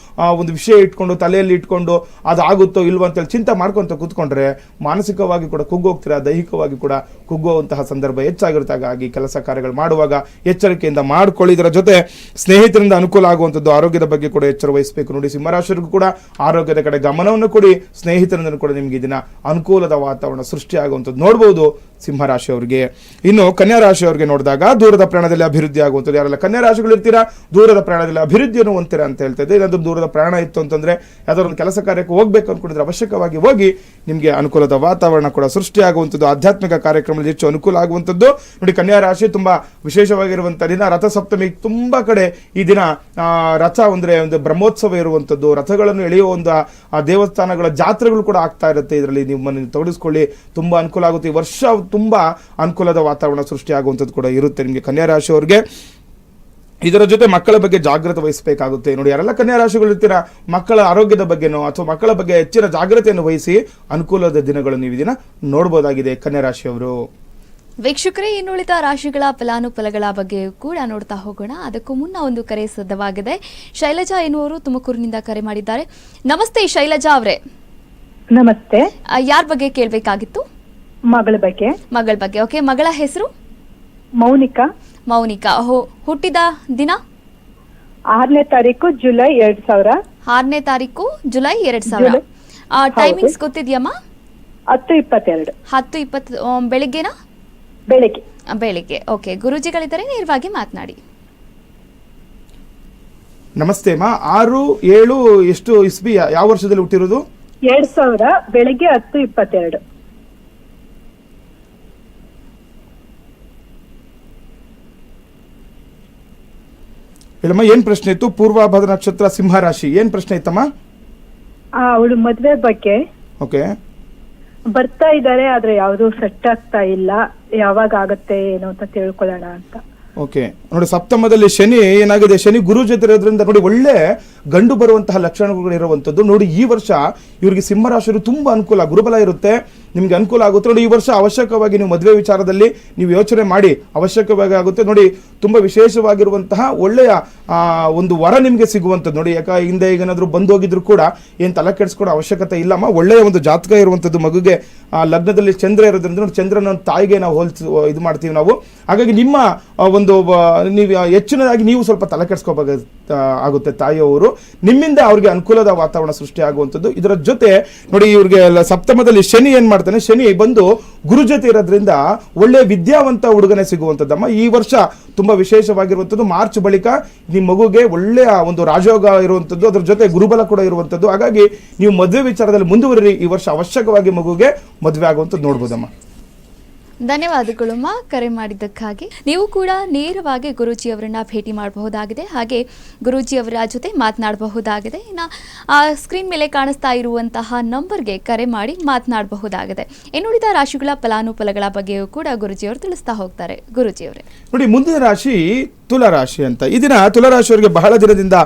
ಒಂದು ವಿಷಯ ಇಟ್ಕೊಂಡು ತಲೆಯಲ್ಲಿ ಇಟ್ಕೊಂಡು ಅದು ಆಗುತ್ತೋ ಇಲ್ವೋ ಅಂತೇಳಿ ಚಿಂತೆ ಮಾಡ್ಕೊಂತ ಕೂತ್ಕೊಂಡ್ರೆ ಮಾನಸಿಕವಾಗಿ ಕೂಡ ಕುಗ್ಗೋಗ್ತೀರಾ, ದೈಹಿಕವಾಗಿ ಕೂಡ ಕುಗ್ಗುವಂತಹ ಸಂದರ್ಭ ಹೆಚ್ಚಾಗಿರುತ್ತೆ. ಹಾಗಾಗಿ ಕೆಲಸ ಕಾರ್ಯಗಳು ಮಾಡುವಾಗ ಎಚ್ಚರಿಕೆಯಿಂದ ಮಾಡ್ಕೊಳ್ಳಿ. ಇದರ ಜೊತೆ ಸ್ನೇಹಿತರಿಂದ ಅನುಕೂಲ ಆಗುವಂಥದ್ದು, ಆರೋಗ್ಯದ ಬಗ್ಗೆ ಕೂಡ ಎಚ್ಚರ ವಹಿಸಬೇಕು. ನೋಡಿ, ಸಿಂಹರಾಶಿಗೂ ಕೂಡ ಆರೋಗ್ಯದ ಕಡೆ ಗಮನವನ್ನು ಕೊಡಿ, ಸ್ನೇಹಿತರಿಂದ ಕೂಡ ನಿಮ್ಗೆ ಇದನ್ನ ಅನುಕೂಲದ ವಾತಾವರಣ ಸೃಷ್ಟಿಯಾಗುವಂಥದ್ದು ನೋಡಬಹುದು ಸಿಂಹರಾಶಿಯವರಿಗೆ. ಇನ್ನು ಕನ್ಯಾ ರಾಶಿಯವರಿಗೆ ನೋಡಿದಾಗ ದೂರದ ಪ್ರಯಾಣದಲ್ಲಿ ಅಭಿವೃದ್ಧಿ ಆಗುವಂಥದ್ದು. ಯಾರೆಲ್ಲ ಕನ್ಯಾ ರಾಶಿಗಳು ಇರ್ತೀರಾ, ದೂರದ ಪ್ರಯಾಣದಲ್ಲಿ ಅಭಿವೃದ್ಧಿಯನ್ನು ಹೊಂದ್ತೀರಾ ಅಂತ ಹೇಳ್ತಾ ಇದೆ. ಏನಾದರೂ ದೂರದ ಪ್ರಯಾಣ ಇತ್ತು ಅಂತಂದ್ರೆ ಯಾವ್ದಾದ್ರು ಒಂದು ಕೆಲಸ ಕಾರ್ಯಕ್ಕೆ ಹೋಗ್ಬೇಕು ಅನ್ಕೊಂಡಿದ್ರೆ ಅವಶ್ಯಕವಾಗಿ ಹೋಗಿ, ನಿಮ್ಗೆ ಅನುಕೂಲದ ವಾತಾವರಣ ಕೂಡ ಸೃಷ್ಟಿಯಾಗುವಂಥದ್ದು, ಆಧ್ಯಾತ್ಮಿಕ ಕಾರ್ಯಕ್ರಮದಲ್ಲಿ ಹೆಚ್ಚು ಅನುಕೂಲ ಆಗುವಂಥದ್ದು. ನೋಡಿ, ಕನ್ಯಾ ರಾಶಿ ತುಂಬಾ ವಿಶೇಷವಾಗಿರುವಂತಹ ದಿನ. ರಥ ಸಪ್ತಮಿ ತುಂಬಾ ಕಡೆ ಈ ದಿನ ರಥ ಅಂದ್ರೆ ಒಂದು ಬ್ರಹ್ಮೋತ್ಸವ ಇರುವಂಥದ್ದು, ರಥಗಳನ್ನು ಎಳೆಯುವ ಒಂದು ದೇವಸ್ಥಾನಗಳ ಜಾತ್ರೆಗಳು ಕೂಡ ಆಗ್ತಾ ಇರುತ್ತೆ. ಇದರಲ್ಲಿ ನಿಮ್ಮನ್ನು ತೊಡಗಿಸ್ಕೊಳ್ಳಿ, ತುಂಬಾ ಅನುಕೂಲ ಆಗುತ್ತೆ. ಈ ವರ್ಷ ತುಂಬಾ ಅನುಕೂಲದ ವಾತಾವರಣ ಸೃಷ್ಟಿಯಾಗುವಂಥದ್ದು ಕೂಡ ಇರುತ್ತೆ ನಿಮಗೆ ಕನ್ಯಾ ರಾಶಿಯವರಿಗೆ. ಇದರ ಜೊತೆ ಮಕ್ಕಳ ಬಗ್ಗೆ ಜಾಗೃತಿ ವಹಿಸಬೇಕಾಗುತ್ತೆ. ನೋಡಿ, ಯಾರೆಲ್ಲ ಕನ್ಯಾ ರಾಶಿಗಳು ಇರ್ತೀರಾ, ಮಕ್ಕಳ ಆರೋಗ್ಯದ ಬಗ್ಗೆನೋ ಅಥವಾ ಮಕ್ಕಳ ಬಗ್ಗೆ ಹೆಚ್ಚಿನ ಜಾಗೃತಿಯನ್ನು ವಹಿಸಿ ಅನುಕೂಲದ ದಿನಗಳನ್ನು ನೀವು ದಿನ ನೋಡಬಹುದಾಗಿದೆ ಕನ್ಯಾ ರಾಶಿಯವರು. ವೀಕ್ಷಕರೇ, ಇನ್ನುಳಿದ ರಾಶಿಗಳ ಫಲಾನುಫಲಗಳ ಬಗ್ಗೆ ಕೂಡ ನೋಡ್ತಾ ಹೋಗೋಣ. ಅದಕ್ಕೂ ಮುನ್ನ ಒಂದು ಕರೆ ಸಿದ್ಧವಾಗಿದೆ. ಶೈಲಜಾ ಎನ್ನುವರು ತುಮಕೂರಿನಿಂದ ಕರೆ ಮಾಡಿದ್ದಾರೆ. ನಮಸ್ತೆ ಶೈಲಜಾ ಅವರೇ. ನಮಸ್ತೆ. ಯಾರ ಬಗ್ಗೆ ಕೇಳಬೇಕಾಗಿತ್ತು? ಮಗಳ ಬಗ್ಗೆ. ಮಗಳ ಬಗ್ಗೆ. ಓಕೆ, ಮಗಳ ಹೆಸರು? ಮೌನಿಕಾ. ಮೌನಿಕಾ. ಹುಟ್ಟಿದ ದಿನ? 6ನೇ ತಾರೀಕು ಜುಲೈ 2000. 6ನೇ ತಾರೀಕು ಜುಲೈ 2000. ಟೈಮಿಂಗ್ಸ್ ಗೊತ್ತಿದ್ಯಮ್ಮ? 10:22. 10:20 ಬೆಳಿಗ್ಗೆನಾ? ಬೆಳಿಗ್ಗೆ. ಬೆಳಿಗ್ಗೆ. ಓಕೆ, ಗುರುಜಿಗಳಿದ್ದಾರೆ, ನೇರವಾಗಿ ಮಾತನಾಡಿ. ನಮಸ್ತೆ ಅಮ್ಮ. 6-7 ಎಷ್ಟು ಇಸ್ವಿ, ಯಾವ ವರ್ಷದಲ್ಲಿ ಹುಟ್ಟಿರೋದು? 2000 ಬೆಳಿಗ್ಗೆ 10:22. ಹೇಳಮ್ಮ, ಏನ್ ಪ್ರಶ್ನೆ ಇತ್ತು? ಪೂರ್ವಭಾದ್ರ ನಕ್ಷತ್ರ, ಸಿಂಹ ರಾಶಿ. ಏನ್ ಪ್ರಶ್ನೆ ಇತ್ತಮ್ಮ? ಅವಳು ಮದ್ವೆ ಬಗ್ಗೆ ಓಕೆ. ಬರ್ತಾ ಇದ್ದಾರೆ, ಆದ್ರೆ ಯಾವ್ದು ಸೆಟ್ ಆಗ್ತಾ ಇಲ್ಲ. ಯಾವಾಗ ಆಗತ್ತೆ ಏನು ಅಂತ ತಿಳ್ಕೊಳ್ಳೋಣ ಅಂತ. ಓಕೆ, ನೋಡಿ ಸಪ್ತಮದಲ್ಲಿ ಶನಿ ಏನಾಗಿದೆ, ಶನಿ ಗುರು ಜೊತೆ ಇರೋದ್ರಿಂದ ನೋಡಿ ಒಳ್ಳೆ ಗಂಡು ಬರುವಂತಹ ಲಕ್ಷಣಗಳು ಇರುವಂತದ್ದು. ನೋಡಿ ಈ ವರ್ಷ ಇವರಿಗೆ ಸಿಂಹರಾಶಿಯವರು ತುಂಬಾ ಅನುಕೂಲ, ಗುರುಬಲ ಇರುತ್ತೆ, ನಿಮ್ಗೆ ಅನುಕೂಲ ಆಗುತ್ತೆ. ನೋಡಿ ಈ ವರ್ಷ ಅವಶ್ಯಕವಾಗಿ ನೀವು ಮದುವೆ ವಿಚಾರದಲ್ಲಿ ನೀವು ಯೋಚನೆ ಮಾಡಿ, ಅವಶ್ಯಕವಾಗಿ ಆಗುತ್ತೆ. ನೋಡಿ ತುಂಬಾ ವಿಶೇಷವಾಗಿರುವಂತಹ ಒಳ್ಳೆಯ ಒಂದು ವರ ನಿಮ್ಗೆ ಸಿಗುವಂಥದ್ದು. ನೋಡಿ ಯಾಕೆ ಹಿಂದೆ ಈಗ ಏನಾದ್ರು ಬಂದು ಹೋಗಿದ್ರು ಕೂಡ ಏನ್ ತಲೆ ಕೆಡಿಸ್ಕೊಡೋ ಅವಶ್ಯಕತೆ ಇಲ್ಲಮ್ಮ. ಒಳ್ಳೆಯ ಒಂದು ಜಾತಕ ಇರುವಂತದ್ದು. ಮಗುಗೆ ಲಗ್ನದಲ್ಲಿ ಚಂದ್ರ ಇರೋದ್ರಿಂದ ನೋಡಿ, ಚಂದ್ರನ ತಾಯಿಗೆ ನಾವು ಇದು ಮಾಡ್ತೀವಿ ನಾವು. ಹಾಗಾಗಿ ನಿಮ್ಮ ಒಂದು ನೀವು ಹೆಚ್ಚಿನದಾಗಿ ನೀವು ಸ್ವಲ್ಪ ತಲೆ ಕೆಡಿಸ್ಕೋಬೇಕಾಗುತ್ತೆ. ತಾಯಿಯವರು ನಿಮ್ಮಿಂದ ಅವ್ರಿಗೆ ಅನುಕೂಲದ ವಾತಾವರಣ ಸೃಷ್ಟಿ ಆಗುವಂಥದ್ದು. ಇದರ ಜೊತೆ ನೋಡಿ ಇವ್ರಿಗೆ ಸಪ್ತಮದಲ್ಲಿ ಶನಿ ಏನ್ ಮಾಡ್ತಾನೆ, ಶನಿ ಬಂದು ಗುರು ಜೊತೆ ಇರೋದ್ರಿಂದ ಒಳ್ಳೆ ವಿದ್ಯಾವಂತ ಹುಡುಗನೇ ಸಿಗುವಂಥದ್ದಮ್ಮ. ಈ ವರ್ಷ ತುಂಬಾ ವಿಶೇಷವಾಗಿರುವಂಥದ್ದು. ಮಾರ್ಚ್ ಬಳಿಕ ನಿಮ್ಮ ಮಗುಗೆ ಒಳ್ಳೆಯ ಒಂದು ರಾಜಯೋಗ ಇರುವಂಥದ್ದು, ಅದ್ರ ಜೊತೆ ಗುರುಬಲ ಕೂಡ ಇರುವಂಥದ್ದು. ಹಾಗಾಗಿ ನೀವು ಮದುವೆ ವಿಚಾರದಲ್ಲಿ ಮುಂದುವರಿ. ಈ ವರ್ಷ ಅವಶ್ಯಕವಾಗಿ ಮಗುಗೆ ಮದುವೆ ಆಗುವಂಥದ್ದು ನೋಡ್ಬೋದಮ್ಮ. ಧನ್ಯವಾದಗಳಮ್ಮ ಕರೆ ಮಾಡಿದ್ದಕ್ಕಾಗಿ. ನೀವು ಕೂಡ ನೇರವಾಗಿ ಗುರೂಜಿಯವರನ್ನ ಭೇಟಿ ಮಾಡಬಹುದಾಗಿದೆ, ಹಾಗೆ ಗುರೂಜಿಯವರ ಜೊತೆ ಮಾತನಾಡಬಹುದಾಗಿದೆ. ಇನ್ನು ಸ್ಕ್ರೀನ್ ಮೇಲೆ ಕಾಣಿಸ್ತಾ ಇರುವಂತಹ ನಂಬರ್ಗೆ ಕರೆ ಮಾಡಿ ಮಾತನಾಡಬಹುದಾಗಿದೆ. ಇನ್ನುಳಿದ ರಾಶಿಗಳ ಫಲಾನುಫಲಗಳ ಬಗ್ಗೆಯೂ ಕೂಡ ಗುರೂಜಿಯವರು ತಿಳಿಸ್ತಾ ಹೋಗ್ತಾರೆ. ಗುರೂಜಿಯವರೇ, ನೋಡಿ ಮುಂದಿನ ರಾಶಿ ತುಲಾರಾಶಿ ಅಂತ. ಈ ದಿನ ತುಲಾರಾಶಿಯವರಿಗೆ ಬಹಳ ದಿನದಿಂದ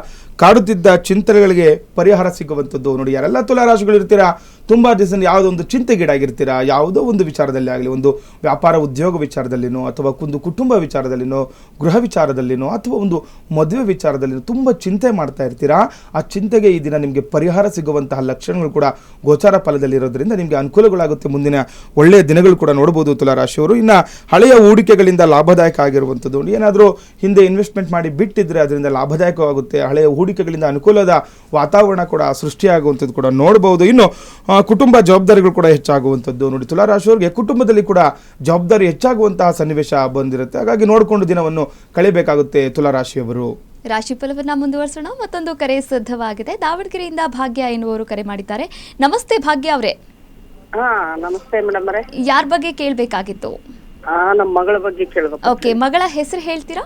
ಕಾಡುತ್ತಿದ್ದ ಚಿಂತನೆಗಳಿಗೆ ಪರಿಹಾರ ಸಿಗುವಂಥದ್ದು. ನೋಡಿ ಯಾರೆಲ್ಲ ತುಲಾರಾಶಿಗಳು ಇರ್ತೀರಾ, ತುಂಬಾ ದಿವಸ ಯಾವುದೋ ಒಂದು ಚಿಂತೆಗೀಡಾಗಿರ್ತೀರಾ, ಯಾವುದೋ ಒಂದು ವಿಚಾರದಲ್ಲಿ ಆಗಲಿ, ಒಂದು ವ್ಯಾಪಾರ ಉದ್ಯೋಗ ವಿಚಾರದಲ್ಲಿನೋ, ಅಥವಾ ಒಂದು ಕುಟುಂಬ ವಿಚಾರದಲ್ಲಿನೋ, ಗೃಹ ವಿಚಾರದಲ್ಲಿನೋ, ಅಥವಾ ಒಂದು ಮದುವೆ ವಿಚಾರದಲ್ಲಿನೋ ತುಂಬ ಚಿಂತೆ ಮಾಡ್ತಾ ಇರ್ತೀರಾ. ಆ ಚಿಂತೆಗೆ ಈ ದಿನ ನಿಮಗೆ ಪರಿಹಾರ ಸಿಗುವಂತಹ ಲಕ್ಷಣಗಳು ಕೂಡ ಗೋಚಾರ ಫಲದಲ್ಲಿ ಇರೋದ್ರಿಂದ ನಿಮಗೆ ಅನುಕೂಲಗಳಾಗುತ್ತೆ. ಮುಂದಿನ ಒಳ್ಳೆಯ ದಿನಗಳು ಕೂಡ ನೋಡಬಹುದು ತುಲಾರಾಶಿಯವರು. ಇನ್ನು ಹಳೆಯ ಹೂಡಿಕೆಗಳಿಂದ ಲಾಭದಾಯಕ ಆಗಿರುವಂಥದ್ದು. ಏನಾದರೂ ಹಿಂದೆ ಇನ್ವೆಸ್ಟ್ಮೆಂಟ್ ಮಾಡಿ ಬಿಟ್ಟಿದ್ರೆ ಅದರಿಂದ ಲಾಭದಾಯಕವಾಗುತ್ತೆ. ಹಳೆಯ ಹೂಡಿಕೆಗಳಿಂದ ಅನುಕೂಲದ ವಾತಾವರಣ ಕೂಡ ಸೃಷ್ಟಿಯಾಗುವಂಥದ್ದು ಕೂಡ ನೋಡಬಹುದು. ಇನ್ನು ಕುಟುಂಬ ಜವಾಬ್ದಾರಿಗಳು ಕೂಡ ಹೆಚ್ಚಾಗುವಂಥದ್ದು. ನೋಡಿ ತುಲಾರಾಶಿಯವರಿಗೆ ಕುಟುಂಬದಲ್ಲಿ ಕೂಡ ಜವಾಬ್ದಾರಿ ಹೆಚ್ಚಾಗುವಂತಹ ಸನ್ನಿವೇಶ ಬಂದಿರುತ್ತೆ. ಹಾಗಾಗಿ ನೋಡಿಕೊಂಡು ದಿನವನ್ನು ಕಳೆಯಬೇಕಾಗುತ್ತೆ ತುಲಾರಾಶಿಯವರು. ರಾಶಿ ಫಲವನ್ನ ಮುಂದುವರಿಸೋಣ. ಮತ್ತೊಂದು ಕರೆ ಸಿದ್ಧವಾಗಿದೆ. ದಾವಣಗೆರೆಯಿಂದ ಭಾಗ್ಯ ಎನ್ನುವರು ಕರೆ ಮಾಡಿದ್ದಾರೆ. ನಮಸ್ತೆ ಭಾಗ್ಯ ಅವರೇ. ನಮಸ್ತೆ ಮೇಡಮ್ ಅವರೇ. ಯಾರ ಬಗ್ಗೆ ಕೇಳಬೇಕಾಗಿತ್ತು? ನಮ್ಮ ಮಗಳ ಬಗ್ಗೆ ಕೇಳಬೇಕು. ಓಕೆ, ಮಗಳ ಹೆಸರು ಹೇಳ್ತೀರಾ?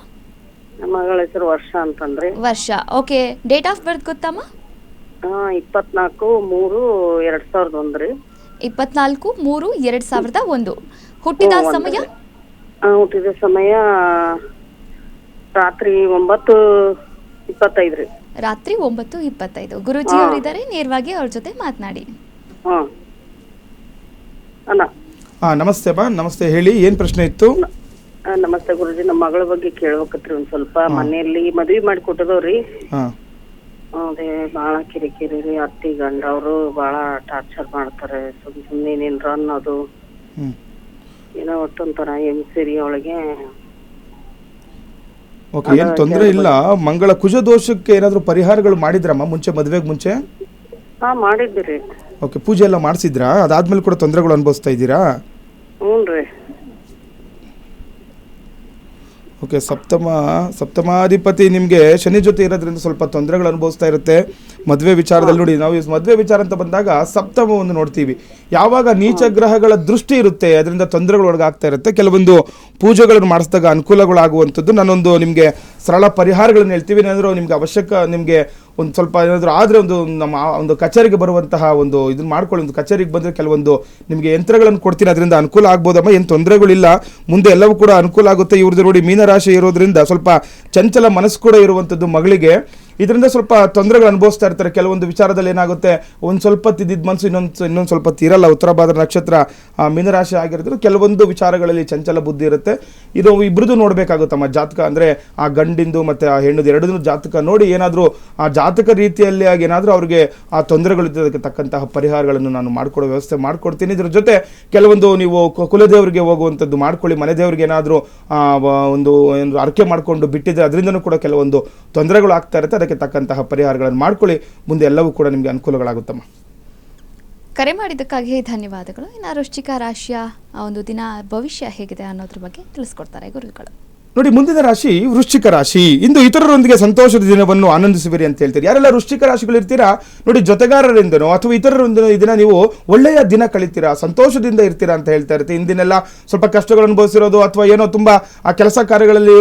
ನಮ್ಮ ಮಗಳ ಹೆಸರು ವರ್ಷ ಅಂತಂದ್ರೆ. ವರ್ಷ. ಓಕೆ, ಡೇಟ್ ಆಫ್ ಬರ್ತ್ ಗೊತ್ತಮ್ಮ? 24/3/2001 ರೀ. 24/3/2001. ಹುಟ್ಟಿದ ಸಮಯ? ಹುಟ್ಟಿದ ಸಮಯ ರಾತ್ರಿ 9:25 ರೀ. ರಾತ್ರಿ 9:25. ಗುರೂಜಿ ಅವರಿದ್ದಾರೆ, ನೇರವಾಗಿ ಅವ್ರ ಜೊತೆ ಮಾತನಾಡಿ. ನಮಸ್ತೆ ಅಮ್ಮ. ನಮಸ್ತೆ, ಹೇಳಿ ಏನ್ ಪ್ರಶ್ನೆ ಇತ್ತು? ನಮಸ್ತೆ ಗುರುಜಿ, ನಮ್ಮ ಮಗಳ ಬಗ್ಗೆ ಕೇಳ್ಬೇಕತ್ರಿ. ಒಂದ್ ಸ್ವಲ್ಪ ಮನೆಯಲ್ಲಿ ಮದ್ವಿ ಮಾಡಿ ಕೊಟ್ಟದವ್ರಿ. ಅದೇ ಬಾಳ ಕಿರಿಕಿರಿ ರೀ. ಅತ್ತಿ ಗಂಡ ಅವರು ಬಾಳ ಟಾರ್ಚರ್ ಮಾಡ್ತಾರೆ. ಸುಮ್ನೆ ಏನೇನ್ರ ಅನ್ನೋದು, ಏನೋ ಒಟ್ಟೊಂಥರ ಹಿಂಸೆ ಅವಳಿಗೆ. ಓಕೆ, ಏನ್ ತೊಂದರೆ ಇಲ್ಲ. ಮಂಗಳ ಕುಜ ದೋಷಕ್ಕೆ ಏನಾದ್ರು ಪರಿಹಾರಗಳು ಮಾಡಿದ್ರಮ್ಮ ಮುಂಚೆ, ಮದುವೆಗೆ ಮುಂಚೆ? ಮಾಡಿದ್ರಿ. ಓಕೆ, ಪೂಜೆ ಎಲ್ಲ ಮಾಡಿಸಿದ್ರಾ? ಅದಾದ್ಮೇಲೆ ಕೂಡ ತೊಂದರೆಗಳು ಅನುಭವಿಸ್ತಾ ಇದ್ದೀರಾ? ಹ್ಞೂನ್ರಿ. ಓಕೆ, ಸಪ್ತಮಾಧಿಪತಿ ನಿಮಗೆ ಶನಿ ಜೊತೆ ಇರೋದ್ರಿಂದ ಸ್ವಲ್ಪ ತೊಂದರೆಗಳು ಅನುಭವಿಸ್ತಾ ಇರುತ್ತೆ ಮದುವೆ ವಿಚಾರದಲ್ಲಿ. ನೋಡಿ, ನಾವು ಮದುವೆ ವಿಚಾರ ಅಂತ ಬಂದಾಗ ಸಪ್ತಮವನ್ನು ನೋಡ್ತೀವಿ. ಯಾವಾಗ ನೀಚ ಗ್ರಹಗಳ ದೃಷ್ಟಿ ಇರುತ್ತೆ ಅದರಿಂದ ತೊಂದರೆಗಳು ಒಳಗಾಗ್ತಾ ಇರುತ್ತೆ. ಕೆಲವೊಂದು ಪೂಜೆಗಳನ್ನು ಮಾಡಿಸಿದಾಗ ಅನುಕೂಲಗಳಾಗುವಂಥದ್ದು. ನಾನೊಂದು ನಿಮಗೆ ಸರಳ ಪರಿಹಾರಗಳನ್ನು ಹೇಳ್ತೀವಿ. ಏನಾದರೂ ನಿಮ್ಗೆ ಅವಶ್ಯಕ, ನಿಮಗೆ ಒಂದು ಸ್ವಲ್ಪ ಏನಾದರೂ ಆದರೆ ಒಂದು ನಮ್ಮ ಒಂದು ಕಚೇರಿಗೆ ಬರುವಂತಹ ಒಂದು ಇದನ್ನ ಮಾಡ್ಕೊಳ್ಳಿ. ಒಂದು ಕಚೇರಿಗೆ ಬಂದರೆ ಕೆಲವೊಂದು ನಿಮಗೆ ಯಂತ್ರಗಳನ್ನು ಕೊಡ್ತೀನಿ, ಅದರಿಂದ ಅನುಕೂಲ ಆಗ್ಬೋದಮ್ಮ. ಏನು ತೊಂದರೆಗಳಿಲ್ಲ, ಮುಂದೆ ಎಲ್ಲವೂ ಕೂಡ ಅನುಕೂಲ ಆಗುತ್ತೆ. ಇವ್ರದ್ದು ನೋಡಿ ಮೀನರಾಶಿ ಇರೋದ್ರಿಂದ ಸ್ವಲ್ಪ ಚಂಚಲ ಮನಸ್ಸು ಕೂಡ ಇರುವಂಥದ್ದು ಮಗಳಿಗೆ. ಇದರಿಂದ ಸ್ವಲ್ಪ ತೊಂದರೆಗಳು ಅನುಭವಿಸ್ತಾ ಇರ್ತಾರೆ. ಕೆಲವೊಂದು ವಿಚಾರದಲ್ಲಿ ಏನಾಗುತ್ತೆ, ಒಂದು ಸ್ವಲ್ಪ ತಿದ್ದಿದ್ದ ಮನಸ್ಸು ಇನ್ನೊಂದು ಸ್ವಲ್ಪ ತೀರಲ್ಲ. ಉತ್ತರ ಭಾದ್ರ ನಕ್ಷತ್ರ ಮೀನರಾಶಿ ಆಗಿರೋದ್ರಿಂದ ಕೆಲವೊಂದು ವಿಚಾರಗಳಲ್ಲಿ ಚಂಚಲ ಬುದ್ಧಿ ಇರುತ್ತೆ. ಇದು ಇಬ್ರದ್ದು ನೋಡಬೇಕಾಗುತ್ತಮ್ಮ ಜಾತಕ. ಅಂದರೆ ಆ ಗಂಡಿಂದು ಮತ್ತು ಆ ಹೆಣ್ಣದು ಎರಡೂ ಜಾತಕ ನೋಡಿ ಏನಾದರೂ ಆ ಜಾತಕ ರೀತಿಯಲ್ಲಿ ಆಗಿ ಏನಾದರೂ ಅವ್ರಿಗೆ ಆ ತೊಂದರೆಗಳಿದ್ದದಕ್ಕೆ ತಕ್ಕಂತಹ ಪರಿಹಾರಗಳನ್ನು ನಾನು ಮಾಡಿಕೊಡೋ ವ್ಯವಸ್ಥೆ ಮಾಡಿಕೊಡ್ತೀನಿ. ಇದ್ರ ಜೊತೆ ಕೆಲವೊಂದು ನೀವು ಕುಲದೇವರಿಗೆ ಹೋಗುವಂಥದ್ದು ಮಾಡ್ಕೊಳ್ಳಿ. ಮನೆ ದೇವರಿಗೆ ಏನಾದರೂ ಒಂದು ಅರ್ಕೆ ಮಾಡಿಕೊಂಡು ಬಿಟ್ಟಿದ್ರೆ ಅದರಿಂದನೂ ಕೂಡ ಕೆಲವೊಂದು ತೊಂದರೆಗಳು ಆಗ್ತಾ ಇರುತ್ತೆ. ಅದಕ್ಕೆ ತಕ್ಕಂತಹ ಪರಿಹಾರಗಳನ್ನು ಮಾಡ್ಕೊಳ್ಳಿ. ಮುಂದೆ ಎಲ್ಲವೂ ಕೂಡ ನಿಮಗೆ ಅನುಕೂಲಗಳಾಗುತ್ತಮ್ಮ. ಕರೆ ಮಾಡಿದ್ದಕ್ಕಾಗಿ ಧನ್ಯವಾದಗಳು. ಇನ್ನು ವೃಶ್ಚಿಕ ರಾಶಿಯ ಒಂದು ದಿನ ಭವಿಷ್ಯ ಹೇಗಿದೆ ಅನ್ನೋದ್ರ ಬಗ್ಗೆ ತಿಳಿಸ್ಕೊಡ್ತಾರೆ ಗುರುಗಳು. ನೋಡಿ, ಮುಂದಿನ ರಾಶಿ ವೃಶ್ಚಿಕ ರಾಶಿ. ಇಂದು ಇತರರೊಂದಿಗೆ ಸಂತೋಷದ ದಿನವನ್ನು ಆನಂದಿಸುವಿರಿ ಅಂತ ಹೇಳ್ತೀರಿ. ಯಾರೆಲ್ಲ ವೃಶ್ಚಿಕ ರಾಶಿಗಳು ಇರ್ತೀರಾ ನೋಡಿ, ಜೊತೆಗಾರರಿಂದನೋ ಅಥವಾ ಇತರರಿಂದನೋ ಈ ದಿನ ನೀವು ಒಳ್ಳೆಯ ದಿನ ಕಳಿತೀರಾ, ಸಂತೋಷದಿಂದ ಇರ್ತೀರಾ ಅಂತ ಹೇಳ್ತಾ ಇರ್ತೀವಿ. ಇಂದಿನೆಲ್ಲ ಸ್ವಲ್ಪ ಕಷ್ಟಗಳು ಅನುಭವಿಸಿರೋದು ಅಥವಾ ಏನೋ ತುಂಬಾ ಆ ಕೆಲಸ ಕಾರ್ಯಗಳಲ್ಲಿ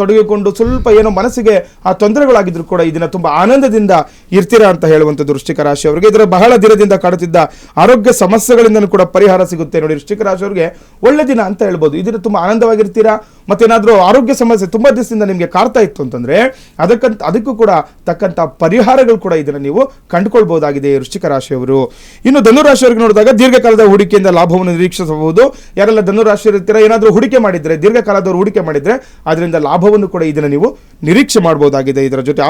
ತೊಡಗಿಕೊಂಡು ಸ್ವಲ್ಪ ಏನೋ ಮನಸ್ಸಿಗೆ ಆ ತೊಂದರೆಗಳಾಗಿದ್ರು ಕೂಡ ಈ ದಿನ ತುಂಬಾ ಆನಂದದಿಂದ ಇರ್ತೀರಾ ಅಂತ ಹೇಳುವಂಥದ್ದು ವೃಶ್ಚಿಕ ರಾಶಿಯವರಿಗೆ. ಇದರ ಬಹಳ ದಿನದಿಂದ ಕಾಡುತ್ತಿದ್ದ ಆರೋಗ್ಯ ಸಮಸ್ಯೆಗಳಿಂದನೂ ಕೂಡ ಪರಿಹಾರ ಸಿಗುತ್ತೆ. ನೋಡಿ, ವೃಶ್ಚಿಕ ರಾಶಿಯವರಿಗೆ ಒಳ್ಳೆ ದಿನ ಅಂತ ಹೇಳ್ಬೋದು. ಈ ದಿನ ತುಂಬಾ ಆನಂದವಾಗಿರ್ತೀರಾ. ಮತ್ತೇನಾದ್ರೂ ಆರೋಗ್ಯ ಸಮಸ್ಯೆ ತುಂಬಾ ದಿವಸದಿಂದ ನಿಮಗೆ ಕಾಡ್ತಾ ಇತ್ತು ಅಂತಂದ್ರೆ ಅದಕ್ಕೂ ಕೂಡ ತಕ್ಕಂತ ಪರಿಹಾರಗಳು ಕೂಡ ಇದನ್ನ ನೀವು ಕಂಡುಕೊಳ್ಬಹುದಾಗಿದೆ ವೃಶ್ಚಿಕ ರಾಶಿಯವರು. ಇನ್ನು ಧನುರಾಶಿಯವರಿಗೆ ನೋಡಿದಾಗ ದೀರ್ಘಕಾಲದ ಹೂಡಿಕೆಯಿಂದ ಲಾಭವನ್ನು ನಿರೀಕ್ಷಿಸಬಹುದು. ಯಾರೆಲ್ಲ ಧನುರಾಶಿ ಇರ್ತೀರಾ, ಏನಾದ್ರೂ ಹೂಡಿಕೆ ಮಾಡಿದ್ರೆ, ದೀರ್ಘಕಾಲದವರು ಹೂಡಿಕೆ ಮಾಡಿದ್ರೆ ಅದರಿಂದ ಲಾಭವನ್ನು ಕೂಡ ಇದನ್ನ ನೀವು ನಿರೀಕ್ಷೆ ಮಾಡಬಹುದಾಗಿದೆ. ಇದರ ಜೊತೆ